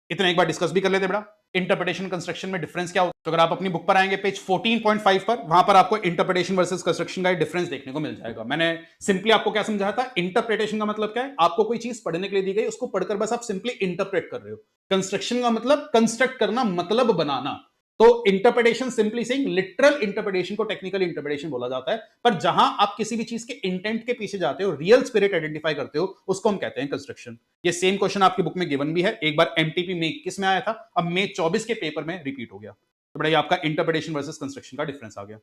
[SPEAKER 1] इतना एक बार डिस्कस भी कर लेते बेटा, इंटरप्रिटेशन कंस्ट्रक्शन में डिफरेंस क्या होता है। तो अगर आप अपनी बुक पर आएंगे पेज 14.5 पर, वहां पर आपको इंटरप्रिटेशन वर्सेस कंस्ट्रक्शन का डिफरेंस देखने को मिल जाएगा। मैंने सिंपली आपको क्या समझाया था, इंटरप्रिटेशन का मतलब क्या है, आपको कोई चीज पढ़ने के लिए दी गई, उसको पढ़कर बस आप सिंपली इंटरप्रेट कर रहे हो। कंस्ट्रक्शन का मतलब कंस्ट्रक्ट करना, मतलब बनाना। तो interpretation simply saying, literal interpretation को टेक्निकल इंटरप्रिटेशन बोला जाता है, पर जहां आप किसी भी चीज के इंटेंट के पीछे जाते हो, रियल स्पिरिट आइडेंटिफाई करते हो, उसको हम कहते हैं कंस्ट्रक्शन। ये सेम क्वेश्चन आपकी बुक में गिवन भी है, एक बार एमटीपी में 21 में आया था, अब मई 24 के पेपर में रिपीट हो गया। तो बड़ा ये आपका इंटरप्रिटेशन वर्सेस कंस्ट्रक्शन का डिफरेंस आ गया।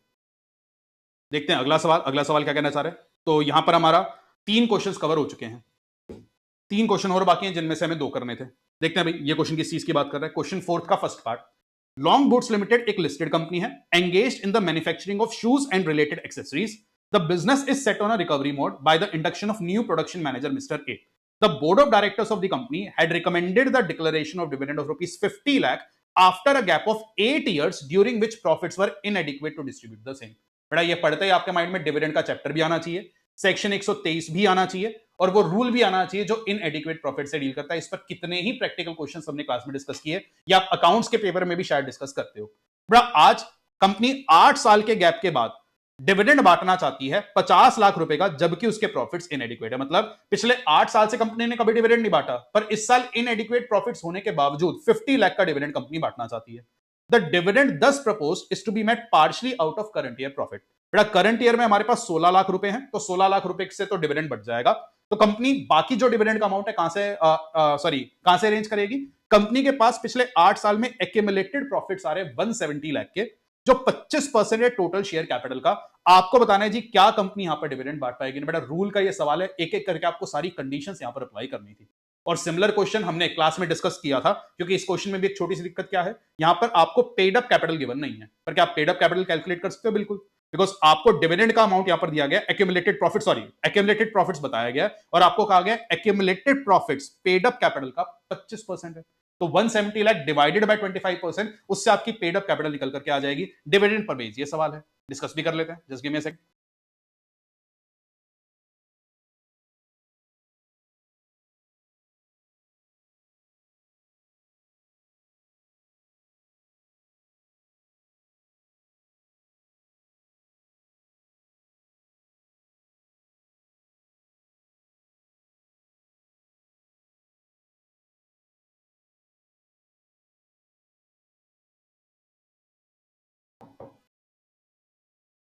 [SPEAKER 1] देखते हैं अगला सवाल, अगला सवाल क्या कहना चाह रहे हैं। तो यहां पर हमारा 3 क्वेश्चंस कवर हो चुके हैं, 3 क्वेश्चन और बाकी हैं जिनमें से हमें 2 करने थे। देखते हैं भाई ये क्वेश्चन किस चीज की बात कर रहा है। क्वेश्चन 4 का first part, long boots limited एक लिस्टेड कंपनी है, engaged in the manufacturing of shoes and related accessories. The business is set on a recovery mode by the induction of new production manager mister A. The board of directors of the company had recommended the declaration of dividend of rupees 50 lakh after a gap of 8 years during which profits were inadequate to distribute the same. बेटा ये पढ़ते ही आपके mind में dividend का chapter भी आना चाहिए, section 123 भी आना चाहिए, और वो रूल भी आना चाहिए जो इनएडिक्वेट प्रॉफिट से डील करता है। इस पर कितने ही प्रैक्टिकल क्वेश्चंस हमने क्लास में डिस्कस किए, या आप अकाउंट्स के पेपर में भी शायद डिस्कस करते हो। बड़ा आज कंपनी 8 साल के गैप के बाद डिविडेंड बांटना चाहती है 50 लाख रुपए का, जबकि उसके प्रॉफिट्स इनएडिक्वेट है। मतलब पिछले 8 साल से कंपनी ने कभी डिविडेंड नहीं बांटा, पर इस साल इनएडिक्वेट प्रॉफिट्स होने के बावजूद 50 लाख का डिविडेंड कंपनी बांटना चाहती है। The dividend thus propose is to be met partially out of current year profit. बेटा करंट ईयर में हमारे पास 16 लाख रुपए हैं, तो 16 लाख रुपए से तो डिविडेंड बढ़ जाएगा, तो कंपनी बाकी जो डिविडेंड का अमाउंट है कहां से अरेंज करेगी। कंपनी के पास पिछले 8 साल में एक्यूमुलेटेड प्रॉफिट्स आ रहे 170 लाख के, जो 25% है टोटल शेयर कैपिटल का। आपको बताना है जी क्या कंपनी यहां पर डिविडेंड बांट पाएगी। बेटा रूल का ये सवाल है, एक एक करके आपको सारी कंडीशंस यहां पर अप्लाई करनी थी, और सिमिलर क्वेश्चन हमने क्लास में डिस्कस किया था। क्योंकि इस क्वेश्चन में भी एक छोटी सी दिक्कत क्या है, यहां पर आपको पेड अप कैपिटल गिवन नहीं है, पर क्या आप पेड अप कैपिटल कैलकुलेट कर सकते हो? बिल्कुल, बिकॉज आपको डिविडेंड का अमाउंट यहां पर दिया गया, एक्यूमुलेटेड प्रॉफिट्स बताया गया, और आपको कहा गया accumulated profits paid up capital का 25% है। तो 170 लाख डिवाइडेड बाय 25%, उससे आपकी पेड अप कैपिटल निकल करके आ जाएगी डिविडेंड पर बेस। ये सवाल है, डिस्कस भी कर लेते हैं, just give me a second.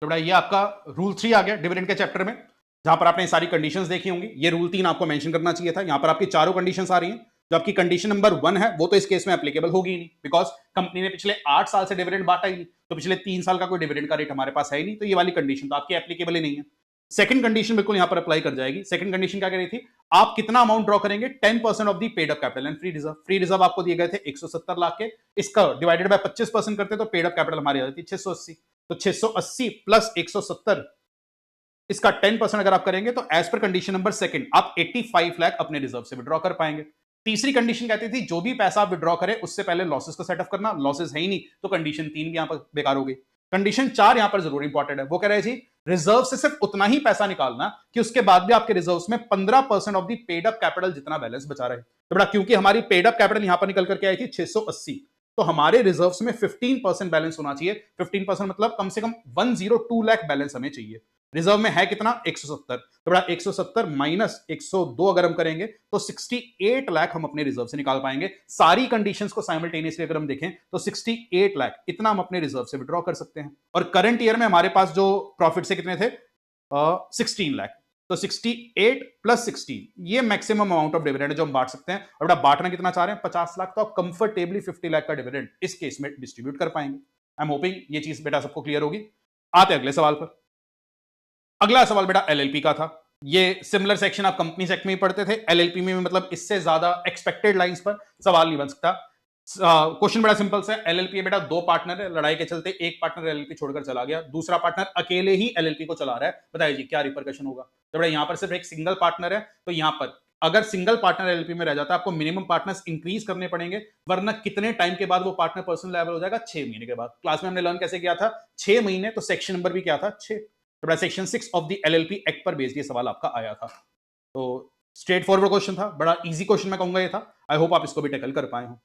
[SPEAKER 1] तो बेटा ये आपका रूल 3 आ गया डिविडेंड के चैप्टर में, जहां पर आपने सारी कंडीशंस देखी होंगी। ये रूल 3 आपको मेंशन करना चाहिए था। यहां पर आपकी चारों कंडीशंस आ रही हैं। जो आपकी कंडीशन नंबर 1 है वो तो इस केस में एप्लीकेबल होगी ही नहीं, बिकॉज कंपनी ने पिछले 8 साल से डिविडेंड बांटा ही नहीं, तो पिछले 3 साल का कोई डिविडेंड का रेट हमारे पास है ही नहीं, तो ये वाली कंडीशन तो आपकी एप्लीकेबल ही नहीं है। सेकंड कंडीशन बिल्कुल यहां पर अप्लाई कर जाएगी। सेकंड कंडीशन क्या कह रही थी, आप कितना अमाउंट ड्रॉ करेंगे, 10% of the paid up capital and free reserve. Free reserve आपको दिए गए थे 170 लाख के, इसका डिवाइडेड बाय 25% करते तो पेड अप कैपिटल हमारी आ जाती 680। तो 680 प्लस 170, इसका 10% अगर आप करेंगे तो as per condition number second आप 85 लाख अपने रिजर्व से विड्रॉ कर पाएंगे। तीसरी कंडीशन कहती थी जो भी पैसा आप विड्रॉ करें उससे पहले लॉसेस को सेटअप करना, लॉसेस है ही नहीं, तो कंडीशन 3 भी यहां पर बेकार हो गई। कंडीशन 4 यहां पर जरूर इंपॉर्टेंट है, वो कह रहे हैं जी रिजर्व से सिर्फ उतना ही पैसा निकालना कि उसके बाद भी आपके रिजर्व्स में 15% of the paid up capital जितना बैलेंस बचा रहे। तो बड़ा क्योंकि हमारी पेड अप कैपिटल यहां पर निकल करके आई थी 680, तो हमारे रिजर्व्स में 15% बैलेंस होना चाहिए। 15% मतलब कम से कम 102 लाख बैलेंस हमें चाहिए। रिजर्व में है कितना? 170। तो बड़ा 170 माइनस 102 अगर हम करेंगे तो 68 लाख हम अपने रिजर्व से निकाल पाएंगे। सारी कंडीशंस को साइमल्टेनियसली अगर हम देखें तो 68 लाख इतना हम अपने रिजर्व से विड्रॉ कर सकते हैं। और करंट ईयर में हमारे पास जो प्रॉफिट से कितने थे? 16 लाख। तो 68 प्लस 16 ये मैक्सिमम अमाउंट ऑफ डिविडेंड जो हम बांट सकते हैं। और बेटा बांटना कितना चाह रहे हैं? 50 लाख। तो आप कंफर्टेबली 50 लाख का डिविडेंड इस केस में डिस्ट्रीब्यूट कर पाएंगे। आई एम होपिंग ये चीज बेटा सबको क्लियर होगी। आते अगले सवाल पर। अगला सवाल बेटा एलएलपी का था। ये सिमिलर सेक्शन आप कंपनी सेक्ट में ही पढ़ते थे, एलएलपी में मतलब इससे ज्यादा एक्सपेक्टेड लाइंस पर सवाल नहीं बन सकता। क्वेश्चन बड़ा सिंपल सा है। एलएलपी बेटा दो पार्टनर है, लड़ाई के चलते एक पार्टनर एलएलपी छोड़कर चला गया, दूसरा पार्टनर अकेले ही एलएलपी को चला रहा है। बताइए जी क्या रिपरकशन होगा? तो बेटा यहां पर सिर्फ एक सिंगल पार्टनर है, तो यहां पर अगर सिंगल पार्टनर एलएलपी में रह जाता है आपको मिनिमम पार्टनर्स इंक्रीज करने पड़ेंगे, वरना कितने टाइम के बाद वो पार्टनर पर्सन लेवल हो जाएगा? 6 महीने के बाद। क्लास में हमने लर्न कैसे किया था? 6 महीने। तो सेक्शन नंबर भी क्या था? 6। तो बड़ा section 6 of the LLP act पर बेस्ड ये सवाल आपका आया था। तो स्ट्रेट फॉरवर्ड क्वेश्चन था, बड़ा इजी क्वेश्चन मैं कहूंगा ये था। आई होप आप इसको भी टैकल कर पाए हो।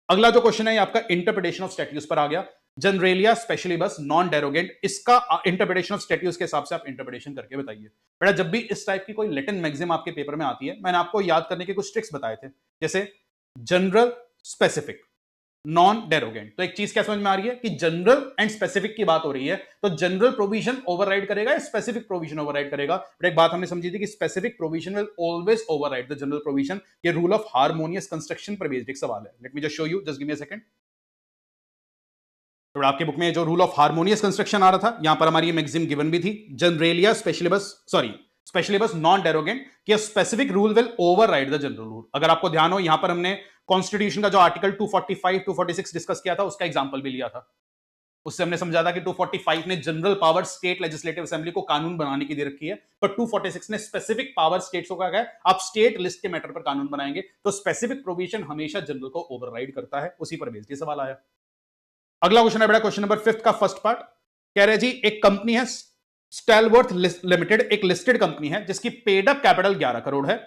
[SPEAKER 1] अगला जो क्वेश्चन है ये आपका इंटरप्रिटेशन ऑफ स्टैट्यूज पर आ गया। जनरेलिया स्पेशलिबस नॉन डेरोगेंट, इसका इंटरप्रिटेशन ऑफ स्टैट्यूज के हिसाब से आप इंटरप्रिटेशन करके बताइए। बेटा जब भी इस टाइप की कोई लैटिन मैक्सिम आपके पेपर में आती है, मैंने आपको याद करने के कुछ ट्रिक्स बताए थे, जैसे जनरल, स्पेसिफिक, नॉन डेरोगेंट। तो एक चीज क्या समझ में आ रही है कि जनरल एंड स्पेसिफिक की बात हो रही है, तो जनरल प्रोविजन ओवरराइड करेगा या स्पेसिफिक प्रोविजन ओवरराइड करेगा? बट एक बात हमने समझी थी कि specific provision will always override the general provision. ये रूल ऑफ हार्मोनियस कंस्ट्रक्शन पर बेस्ड एक सवाल है। Let me just show you, just give me a second. तो आपके बुक में जो रूल ऑफ हार्मोनियस कंस्ट्रक्शन आ रहा था, यहां पर हमारी ये मैक्सिम गिवन भी थी, जनरेलिया स्पेशलिबस स्पेशलिबस नॉन डेरोगेंट, कि specific rule will override the general rule. अगर आपको ध्यान हो, यहां पर हमने कॉन्स्टिट्यूशन का जो आर्टिकल 245 246 डिस्कस किया था, उसका एग्जांपल भी लिया था। उससे हमने समझा था कि 245 ने general power state legislative assembly को कानून बनाने की दे रखी है, पर 246 ने स्पेसिफिक पावर स्टेट्स को कहा है आप स्टेट लिस्ट के मैटर पर कानून बनाएंगे। तो स्पेसिफिक प्रोविजन हमेशा जनरल को ओवरराइड करता है। उसी पर बेस्ड ये सवाल आया। अगला क्वेश्चन है बेटा क्वेश्चन नंबर 5 का फर्स्ट पार्ट। कह रहे जी एक कंपनी है स्टैलवर्थ लिमिटेड, एक लिस्टेड कंपनी है जिसकी पेड अप कैपिटल 11 करोड़ है,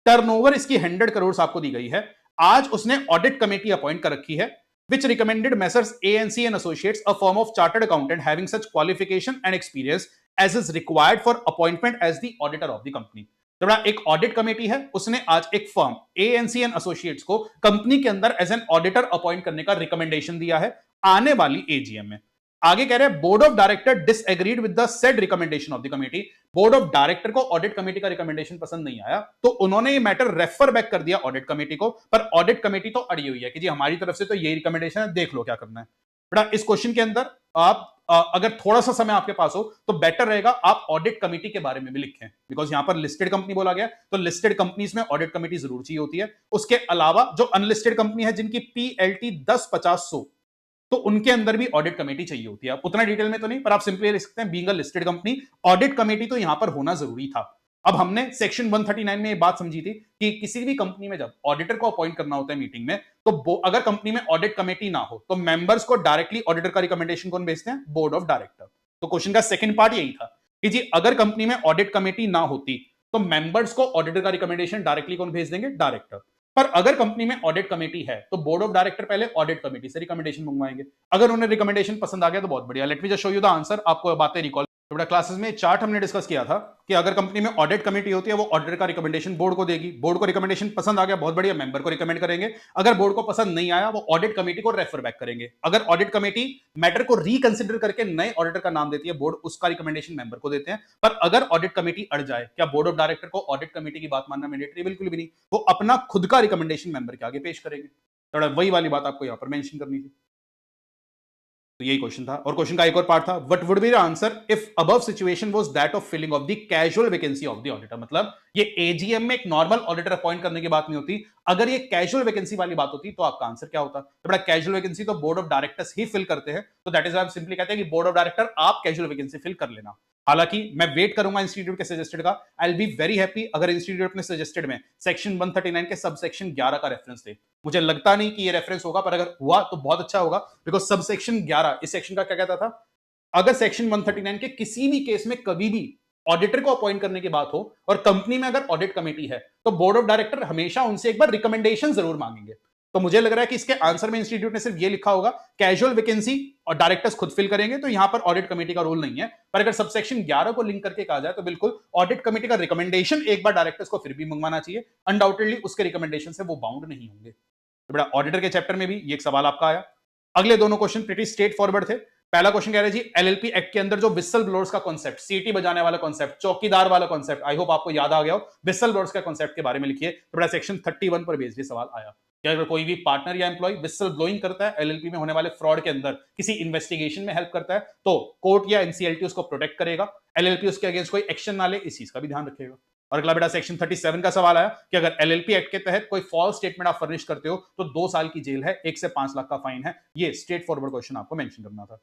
[SPEAKER 1] टर्नओवर इसकी 100 करोड़ आपको दी गई है। आज उसने ऑडिट कमेटी अपॉइंट कर रखी है which recommended Messrs ANC and Associates, a firm of chartered accountant having such qualification and experience as is required for appointment as the auditor of the company। तो बड़ा एक ऑडिट कमेटी है, उसने आज एक फर्म ANC एंड एसोसिएट्स को company के अंदर एज एन ऑडिटर अपॉइंट करने का रिकमेंडेशन दिया है आने वाली एजीएम में। आगे कह रहे हैं board of director disagreed with the said recommendation of the committee. Board of director को ऑडिट कमेटी का रिकमेंडेशन पसंद नहीं आया, तो उन्होंने ये मैटर रेफर बैक कर दिया ऑडिट कमेटी को। पर ऑडिट कमेटी तो अड़ी हुई है कि जी हमारी तरफ से तो ये रिकमेंडेशन है, देख लो क्या करना है। बेटा इस क्वेश्चन के अंदर आप अगर थोड़ा सा समय आपके पास हो तो बेटर रहेगा आप ऑडिट कमेटी के बारे में भी लिखें, बिकॉज यहां पर लिस्टेड कंपनी बोला गया, तो लिस्टेड कंपनीज में ऑडिट कमेटी जरूर चाहिए होती है। उसके अलावा जो अनलिस्टेड कंपनी है जिनकी पीएलटी 10-50-100, तो उनके अंदर भी ऑडिट कमेटी चाहिए होती है। आप उतना डिटेल में तो नहीं, पर आप सिंपली लिख सकते हैं being a listed company audit committee तो यहां पर होना जरूरी था। अब हमने सेक्शन 139 में ये बात समझी थी कि किसी भी कंपनी में जब ऑडिटर को अपॉइंट करना होता है मीटिंग में, तो अगर कंपनी में ऑडिट कमेटी ना हो तो मेंबर्स को डायरेक्टली ऑडिटर का रिकमेंडेशन कौन भेजते हैं? Board of director. तो क्वेश्चन का सेकंड पार्ट यही था कि जी अगर कंपनी में ऑडिट कमेटी ना होती तो मेंबर्स को ऑडिटर का रिकमेंडेशन डायरेक्टली कौन भेज देंगे? डायरेक्टर। पर अगर कंपनी में ऑडिट कमेटी है तो बोर्ड ऑफ डायरेक्टर पहले ऑडिट कमेटी से रिकमेंडेशन मंगवाएंगे। अगर उन्हें रिकमेंडेशन पसंद आ गया तो बहुत बढ़िया। Let me just show you the answer, आपको बातें रिकॉल। तो बेटा क्लासेस में चार्ट हमने डिस्कस किया था कि अगर कंपनी में ऑडिट कमेटी होती है वो ऑडिटर का रिकमेंडेशन बोर्ड को देगी, बोर्ड को रिकमेंडेशन पसंद आ गया बहुत बढ़िया, मेंबर को रिकमेंड करेंगे। अगर बोर्ड को पसंद नहीं आया वो ऑडिट कमेटी को रेफर बैक करेंगे। अगर ऑडिट कमेटी मैटर को रिकंसिडर करके नए ऑडिटर का नाम देती है, बोर्ड उसका रिकमेंडेशन मेंबर को देते हैं। पर अगर ऑडिट कमेटी अड़ जाए, क्या बोर्ड ऑफ डायरेक्टर को ऑडिट कमेटी की बात मानना मैंडेटरी? बिल्कुल भी नहीं, वो अपना खुद का रिकमेंडेशन मेंबर के आगे पेश करेंगे। तो वही वाली बात आपको यहां पर मेंशन करनी थी। तो यही क्वेश्चन था। और क्वेश्चन का एक और पार्ट था, what would be the answer if above situation was that of filling of the casual vacancy of the auditor. मतलब ये एजीएम में एक नॉर्मल ऑडिटर अपॉइंट करने की बात नहीं होती, अगर ये कैजुअल वैकेंसी वाली बात होती तो आपका आंसर क्या होता? तो बड़ा कैजुअल वैकेंसी तो बोर्ड ऑफ डायरेक्टर्स ही फिल करते हैं, तो दैट इज व्हाई हम सिंपली कहते हैं कि बोर्ड ऑफ डायरेक्टर आप कैजुअल वैकेंसी फिल कर लेना। हालांकि मैं वेट करूंगा इंस्टीट्यूट के सजेस्टेड का, I will be very happy अगर इंस्टीट्यूट अपने सजेस्टेड में सेक्शन 139 के सब सेक्शन 11 का रेफरेंस दे। मुझे लगता नहीं कि ये रेफरेंस होगा, पर अगर हुआ तो बहुत अच्छा होगा, बिकॉज सब सेक्शन 11 इस सेक्शन का क्या कहता था? अगर सेक्शन 139 के किसी भी केस में कभी भी ऑडिटर को अपॉइंट करने की बात हो और कंपनी में अगर ऑडिट कमेटी है तो बोर्ड ऑफ डायरेक्टर हमेशा उनसे एक बार रिकमेंडेशन जरूर मांगेंगे। तो मुझे लग रहा है कि इसके आंसर में इंस्टीट्यूट ने सिर्फ ये लिखा होगा कैजुअल वैकेंसी और डायरेक्टर्स खुद फिल करेंगे, तो यहां पर ऑडिट कमेटी का रोल नहीं है। पर अगर सबसेक्शन 11 को लिंक करके कहा जाए तो बिल्कुल ऑडिट कमेटी का रिकमेंडेशन एक बार डायरेक्टर्स को फिर भी मंगवाना चाहिए, अनडाउटेडली उसके रिकमेंडेशन से वो बाउंड नहीं होंगे। तो बेटा ऑडिटर के चैप्टर में भी ये एक सवाल आपका आया। अगले दोनों क्वेश्चन प्रीटी स्ट्रेट फॉरवर्ड थे। पहला क्वेश्चन कह रहे जी एलएलपी एक्ट के अंदर जो विसल ब्लोअर्स का कॉन्सेप्ट, सीटी बजाने वाला कॉन्सेप्ट, चौकीदार वाला कॉन्सेप्ट, आई होप आपको याद आ गया हो, विसल ब्लोअर्स का कॉन्सेप्ट के बारे में लिखिए। तो बड़ा सेक्शन 31 पर बेस्ड सवाल आया कि अगर कोई भी पार्टनर या एम्प्लॉय विसल ब्लोइंग करता है, एलएलपी में होने वाले फ्रॉड के अंदर किसी इन्वेस्टिगेशन में हेल्प करता है, तो कोर्ट या एनसीएलटी उसको प्रोटेक्ट करेगा, एलएलपी उसके अगेंस्ट कोई एक्शन ना ले, इस चीज का भी ध्यान रखेगा। और अगला बेटा सेक्शन 37 का सवाल आया कि अगर एलएलपी एक्ट के तहत कोई फॉल्स स्टेटमेंट आप फर्निश करते हो तो 2 साल की जेल है, 1 से 5 लाख का फाइन है। ये स्ट्रेट फॉरवर्ड क्वेश्चन आपको मेंशन करना था।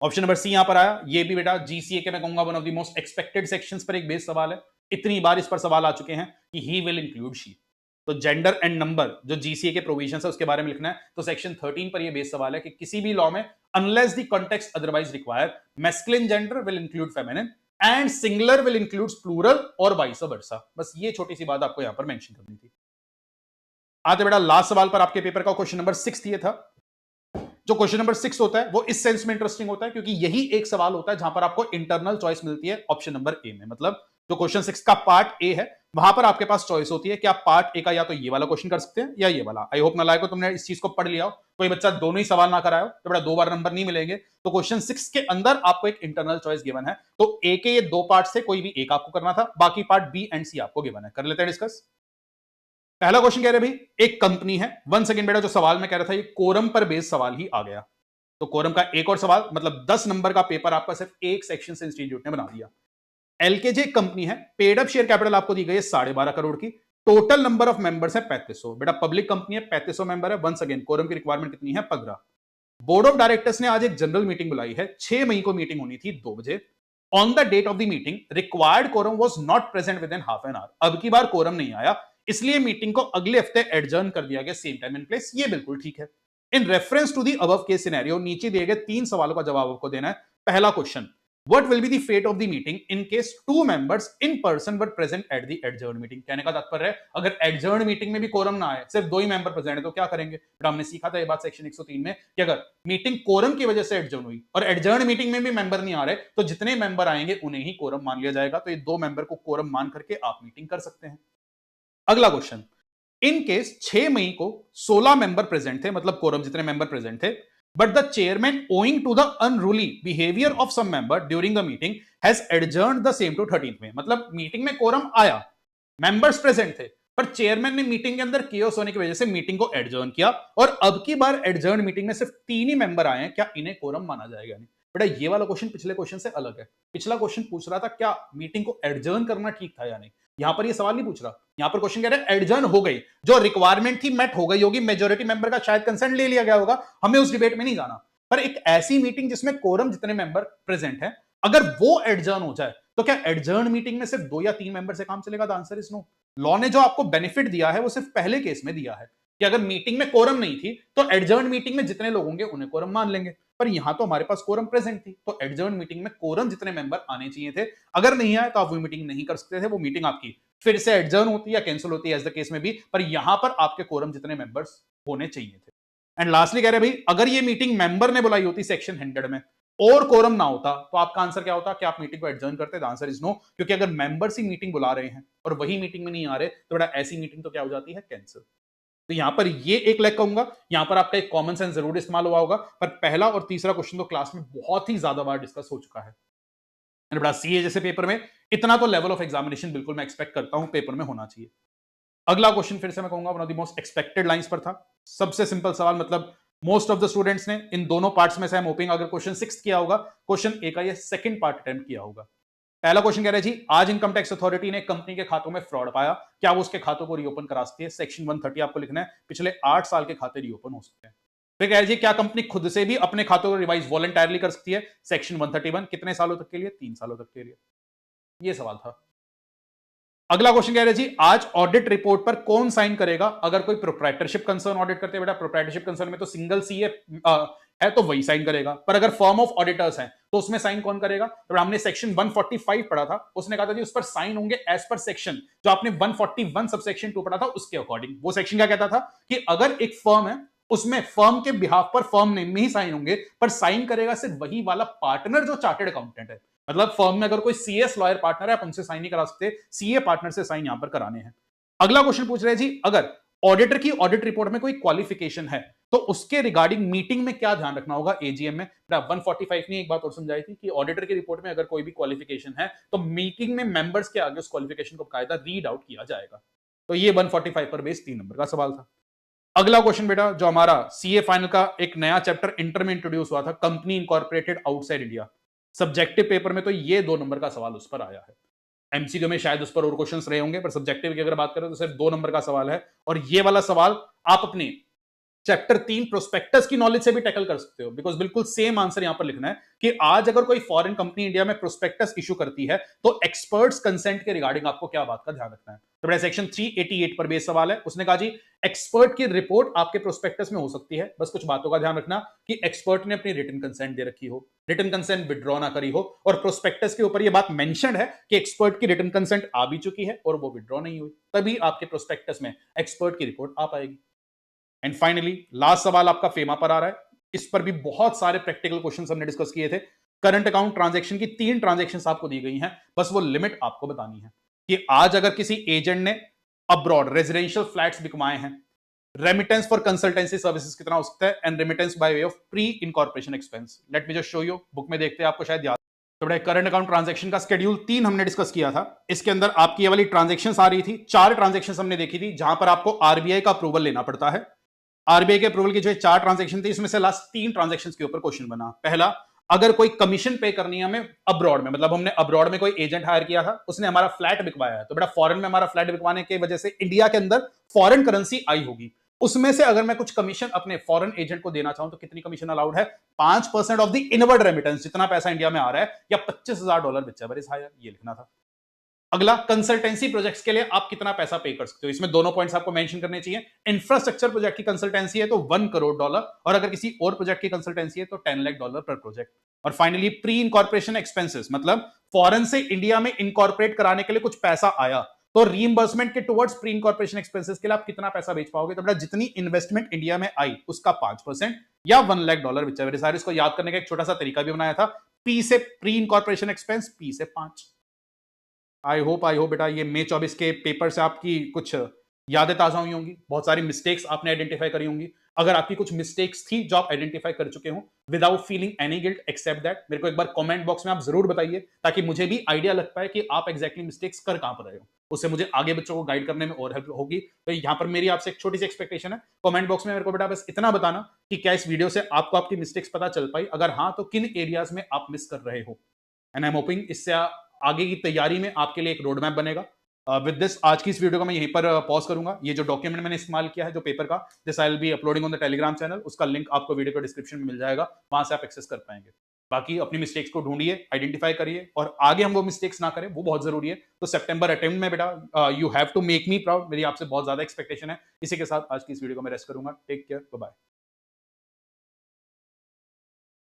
[SPEAKER 1] ऑप्शन नंबर सी यहां पर आया, ये भी बेटा जीसीए के मैं कहूंगा one of the most expected sections पर एक बेस सवाल है। इतनी बार इस पर सवाल आ चुके हैं कि ही विल इंक्लूड शी, तो जेंडर एंड नंबर जो जीसीए के प्रोविजंस है उसके बारे में लिखना है। तो सेक्शन 13 पर ये बेस सवाल है कि किसी भी लॉ में unless the context otherwise require masculine gender will include feminine and singular will include plural और वाइस वर्सा। बस ये छोटी सी बात आपको यहां पर मेंशन करनी थी। आते बेटा लास्ट सवाल पर आपके पेपर का क्वेश्चन नंबर 6 ये था। जो क्वेश्चन नंबर 6 होता है वो इस सेंस में इंटरेस्टिंग होता है क्योंकि यही एक सवाल होता है जहां पर आपको इंटरनल चॉइस मिलती है ऑप्शन नंबर ए में। मतलब जो क्वेश्चन 6 का पार्ट ए है वहां पर आपके पास चॉइस होती है कि आप पार्ट ए का या तो ये वाला क्वेश्चन कर सकते हैं या ये वाला। आई होप नालायक को तुमने इस चीज को पढ़ लिया हो, कोई बच्चा दोनों ही सवाल ना करायो तो बड़ा 2 बार नंबर नहीं मिलेंगे। तो क्वेश्चन 6 के अंदर आपको एक इंटरनल चॉइस गिवन है, तो ए के ये 2 पार्ट से कोई भी एक आपको करना था, बाकी पार्ट बी एंड सी आपको गिवन है। कर लेते हैं डिस्कस। पहला क्वेश्चन कह रहे भाई एक कंपनी है, वन सेकंड बेटा, जो सवाल में कह रहा था ये कोरम पर बेस्ड सवाल ही आ गया। तो कोरम का एक और सवाल, मतलब 10 नंबर का पेपर आपका सिर्फ एक सेक्शन से इंस्टीट्यूट ने बना दिया। एलकेजे कंपनी है, पेड अप शेयर कैपिटल आपको दी गई है 12.5 करोड़ की, टोटल नंबर ऑफ मेंबर्स है 3500। बेटा पब्लिक कंपनी है, 3500 मेंबर है। वंस अगेन कोरम की रिक्वायरमेंट कितनी है? 15। बोर्ड ऑफ डायरेक्टर्स ने आज एक जनरल मीटिंग बुलाई है, 6 मई को मीटिंग होनी थी 2 बजे। On the date of the meeting required quorum was not present within half an hour. अब की बार कोरम नहीं आया, इसलिए मीटिंग को अगले हफ्ते एडजर्न कर दिया गया, सेम टाइम एंड प्लेस। ये बिल्कुल ठीक है। In reference to the above case scenario नीचे दिए गए 3 सवालों का जवाब आपको देना है। पहला question, what will be the fate of the meeting in case 2 members in person were present at the adjourn meeting. कहने का तात्पर्य है अगर एडजर्न मीटिंग में भी कोरम ना आए, सिर्फ 2 ही मेंबर प्रेजेंट है, तो क्या करेंगे? बेटा हमने सीखा था ये बात सेक्शन 103 में कि अगर मीटिंग कोरम की वजह से एडजर्न हुई और एडजर्न मीटिंग में भी मेंबर नहीं आ रहे तो जितने मेंबर आएंगे उन्हें ही कोरम मान लिया जाएगा। तो ये 2 मेंबर को कोरम मान करके आप मीटिंग कर सकते हैं। अगला क्वेश्चन, इन केस 6 मई को 16 मेंबर प्रेजेंट थे, मतलब कोरम जितने मेंबर प्रेजेंट थे, but the chairman owing to the unruly behaviour of some member during the meeting has adjourned the same to 13th में। मतलब मीटिंग में कोरम आया, मेंबर्स प्रेजेंट थे, पर चेयरमैन ने मीटिंग के अंदर केओस होने की वजह से मीटिंग को एडजर्न किया और अब की बार एडजर्न मीटिंग में सिर्फ 3 ही मेंबर आए हैं, क्या इन्हें कोरम माना जाएगा? नहीं बेटा, ये वाला क्वेश्चन पिछले क्वेश्चन से अलग है। पिछला क्वेश्चन पूछ रहा था क्या मीटिंग को एडजर्न करना ठीक था या नहीं, यहां पर ये सवाल नहीं पूछ रहा। यहां पर क्वेश्चन कह रहा है एडजर्न हो गई, जो रिक्वायरमेंट थी मेट हो गई होगी, मेजोरिटी मेंबर का शायद कंसेंट ले लिया गया होगा, हमें उस डिबेट में नहीं जाना। पर एक ऐसी मीटिंग जिसमें कोरम जितने मेंबर प्रेजेंट है, अगर वो एडजर्न हो जाए तो क्या एडजर्न मीटिंग में सिर्फ 2 या 3 मेंबर से काम चलेगा? The answer is no. Law ने जो आपको बेनिफिट दिया है वो सिर्फ पहले केस में दिया है कि अगर मीटिंग में कोरम नहीं थी तो एडजर्न मीटिंग में जितने लोग होंगे उन्हें कोरम मान लेंगे। पर यहां तो हमारे पास कोरम प्रेजेंट थी, तो एडजर्न मीटिंग में कोरम जितने मेंबर आने चाहिए थे, अगर नहीं आए तो आप वो मीटिंग नहीं कर सकते थे। वो मीटिंग आपकी फिर से एडजर्न होती या कैंसिल होती है एज द केस में भी, पर यहां पर आपके कोरम जितने मेंबर्स होने चाहिए थे। एंड लास्टली कह रहे भाई अगर ये मीटिंग मेंबर ने बुलाई होती सेक्शन 100 में और कोरम ना होता तो आपका आंसर क्या होता कि आप मीटिंग को एडजर्न करते? द आंसर इज नो, क्योंकि अगर मेंबर्स ही मीटिंग बुला रहे हैं और वही मीटिंग में नहीं आ रहे तो बड़ा ऐसी मीटिंग तो क्या हो जाती है? कैंसिल। तो यहां पर ये एक लेग कहूंगा, यहां पर आपका एक कॉमन सेंस जरूर इस्तेमाल हुआ होगा, पर पहला और तीसरा क्वेश्चन तो क्लास में बहुत ही ज्यादा बार डिस्कस हो चुका है। बड़ा सीए जैसे पेपर में इतना तो लेवल ऑफ एग्जामिनेशन बिल्कुल मैं एक्सपेक्ट करता हूं पेपर में होना चाहिए। अगला क्वेश्चन फिर से मैं कहूंगा one of the most expected lines पर था। सबसे सिंपल सवाल, मतलब मोस्ट ऑफ द स्टूडेंट्स ने इन दोनों पार्ट्स में से आई एम होपिंग अगर क्वेश्चन 6 किया होगा, क्वेश्चन ए का ये सेकंड पार्ट अटेम्प्ट किया होगा। पहला क्वेश्चन कह रहे जी आज इनकम टैक्स अथॉरिटी ने कंपनी के खातों में फ्रॉड पाया, क्या वो उसके खातों को रीओपन करा सकती है? सेक्शन 130 आपको लिखना है, पिछले 8 साल के खाते रीओपन हो सकते हैं। फिर कह रहे जी क्या कंपनी खुद से भी अपने खातों को रिवाइज वॉलंटरली कर सकती है? सेक्शन 131, कितने सालों तक के लिए? 3 सालों तक के लिए। ये सवाल था। अगला क्वेश्चन कह रहे जी आज ऑडिट रिपोर्ट पर कौन साइन करेगा अगर कोई प्रोप्राइटरशिप कंसर्न ऑडिट करते हैं? बेटा प्रोप्राइटरशिप कंसर्न में तो सिंगल सीए है तो वही साइन करेगा, पर अगर फर्म ऑफ ऑडिटर्स है तो उसमें साइन कौन करेगा? तो हमने सेक्शन 145 पढ़ा था, उसने कहा था जी उस पर साइन होंगे एज पर सेक्शन, जो आपने 141 सब सेक्शन 2 पढ़ा था उसके अकॉर्डिंग। वो सेक्शन क्या कहता था कि अगर एक फर्म है उसमें फर्म के बिहाफ पर फर्म नेम में ही साइन होंगे, पर साइन करेगा सिर्फ वही वाला पार्टनर जो चार्टर्ड अकाउंटेंट है। मतलब फर्म में अगर कोई सीएस लॉयर पार्टनर है आप उनसे साइन नहीं करा सकते, सीए पार्टनर से साइन यहां पर कराने हैं। अगला क्वेश्चन पूछ रहे हैं जी, अगर ऑडिटर की ऑडिट रिपोर्ट में कोई क्वालिफिकेशन है तो उसके रिगार्डिंग मीटिंग में क्या ध्यान रखना होगा एजीएम में? 145 ने एक बात और समझाई थी कि ऑडिटर की रिपोर्ट में अगर कोई भी क्वालिफिकेशन है तो मीटिंग में मेंबर्स के आगे उस क्वालिफिकेशन को कायदा रीड आउट किया जाएगा। तो ये 145 पर बेस 3 नंबर का सवाल था। अगला क्वेश्चन बेटा जो हमारा सीए फाइनल का एक नया चैप्टर इंटर में इंट्रोड्यूस हुआ था, company incorporated outside India, subjective paper में तो ये 2 नंबर का सवाल उस पर आया है। एमसीक्यू में शायद उस पर और क्वेश्चंस रहे होंगे, पर सब्जेक्टिव की अगर बात करें तो सिर्फ 2 नंबर का सवाल है। और ये वाला सवाल आप अपने चैप्टर 3 प्रोस्पेक्टस की नॉलेज से भी टैकल कर सकते हो, बिकॉज बिल्कुल सेम आंसर यहां पर लिखना है कि आज अगर कोई फॉरेन कंपनी इंडिया में प्रोस्पेक्टस इशू करती है तो एक्सपर्ट्स कंसेंट के रिगार्डिंग आपको क्या बात का ध्यान रखना है। तो बड़ा सेक्शन 388 पर बेस सवाल है, उसने कहा जी एक्सपर्ट की रिपोर्ट आपके प्रोस्पेक्टस में हो सकती है, बस कुछ बातों का ध्यान रखना कि एक्सपर्ट ने अपनी रिटन कंसेंट दे रखी हो, रिटन कंसेंट विड्रॉ ना करी हो, और प्रोस्पेक्टस के ऊपर यह बात मेंशन है कि एक्सपर्ट की रिटन कंसेंट आ भी चुकी है और वो विड्रॉ नहीं हुई, तभी आपके प्रोस्पेक्टस में एक्सपर्ट की रिपोर्ट आ पाएगी। एंड फाइनली लास्ट सवाल आपका फेमा पर आ रहा है, इस पर भी बहुत सारे प्रैक्टिकल क्वेश्चंस हमने डिस्कस किए थे। करंट अकाउंट ट्रांजैक्शन की 3 ट्रांजैक्शंस आपको दी गई हैं, बस वो लिमिट आपको बतानी है कि आज अगर किसी एजेंट ने अब्रॉड रेजिडेंशियल फ्लैट्स बिकवाए हैं, रेमिटेंस फॉर कंसल्टेंसी सर्विसेज कितना हो सकता है, and remittance by way of pre incorporation expense. Let me just show you, book में देखते हैं आपको शायद याद। तो बड़े करंट अकाउंट ट्रांजैक्शन का शेड्यूल 3 हमने डिस्कस किया था, इसके अंदर आपकी ये वाली ट्रांजैक्शंस आ रही थी, 4 ट्रांजैक्शंस हमने देखी थी जहां पर आपको आरबीआई का अप्रूवल लेना पड़ता है। आरबीआई के अप्रूवल की जो 4 ट्रांजैक्शन थी इसमें से लास्ट 3 ट्रांजैक्शन के ऊपर क्वेश्चन बना। पहला, अगर कोई कमीशन पे करनी है हमें अब्रॉड में, मतलब हमने अब्रॉड में कोई एजेंट हायर किया था, उसने हमारा फ्लैट बिकवाया है, तो बेटा फॉरेन में हमारा फ्लैट बिकवाने की वजह से इंडिया के अंदर फॉरेन करेंसी आई होगी, उसमें से अगर मैं कुछ कमीशन अपने फॉरेन एजेंट को देना चाहूं तो कितनी कमीशन अलाउड है? 5% ऑफ द इनवर्ड रेमिटेंस, जितना पैसा इंडिया में आ रहा है, या $25,000 व्हिचएवर इज हायर, ये लिखना था। अगला, कंसल्टेंसी प्रोजेक्ट्स के लिए आप कितना पैसा पे कर सकते हो, इसमें दोनों पॉइंट्स आपको मेंशन करने चाहिए। इंफ्रास्ट्रक्चर प्रोजेक्ट की कंसल्टेंसी है तो $1 करोड़, और अगर किसी और प्रोजेक्ट की कंसल्टेंसी है तो $10 लाख पर प्रोजेक्ट। और फाइनली प्री इनकॉर्पोरेशन एक्सपेंसेस, मतलब फॉरेन से इंडिया में इनकॉर्पोरेट कराने के लिए कुछ पैसा आया तो रीइंबर्समेंट के टुवर्ड्स प्री इनकॉर्पोरेशन एक्सपेंसेस के लिए आप कितना पैसा बेच पाओगे? तो बेटा जितनी इन्वेस्टमेंट इंडिया में आई उसका 5% या $1 लाख विचेवर इज हायर। इसको याद करने का एक छोटा सा तरीका भी बनाया था, पी से प्री इनकॉर्पोरेशन एक्सपेंस, पी से 5। आई होप बेटा ये मई 24 के पेपर से आपकी कुछ यादें ताजा हुई होंगी, बहुत सारी मिस्टेक्स आपने आइडेंटिफाई करी होंगी। अगर आपकी कुछ मिस्टेक्स थी जो आप आइडेंटिफाई कर चुके हो, without feeling any guilt accept that, मेरे को एक बार कमेंट बॉक्स में आप जरूर बताइए ताकि मुझे भी आइडिया लग पाए कि आप एग्जैक्टली मिस्टेक्स कर कहां पर रहे हो, उससे मुझे आगे बच्चों को गाइड करने में और हेल्प होगी। तो यहाँ पर मेरी आपसे एक छोटी सी एक्सपेक्टेशन है, कमेंट बॉक्स में मेरे को बेटा बस इतना बताना कि क्या इस वीडियो से आपको आपकी मिस्टेक्स पता चल पाई, अगर हाँ तो किन एरियाज में आप मिस कर रहे हो। एंड आई एम होपिंग इससे आगे की तैयारी में आपके लिए एक रोड मैप बनेगा। विद दिस आज की इस वीडियो को मैं यहीं पर पॉज करूंगा। ये जो डॉक्यूमेंट मैंने इस्तेमाल किया है जो पेपर का, this I will be uploading on the Telegram channel, उसका लिंक आपको वीडियो के डिस्क्रिप्शन में मिल जाएगा, वहां से आप एक्सेस कर पाएंगे। बाकी अपनी मिस्टेक्स को ढूंढिए, आइडेंटिफाई करिए, और आगे हम वो मिस्टेक्स ना करें, वो बहुत जरूरी है। तो सितंबर अटेम्प्ट में बेटा you have to make me proud, मेरी आपसे बहुत ज्यादा एक्सपेक्टेशन है। इसी के साथ आज की इस वीडियो को मैं रेस्ट करूंगा। Take care, bye bye.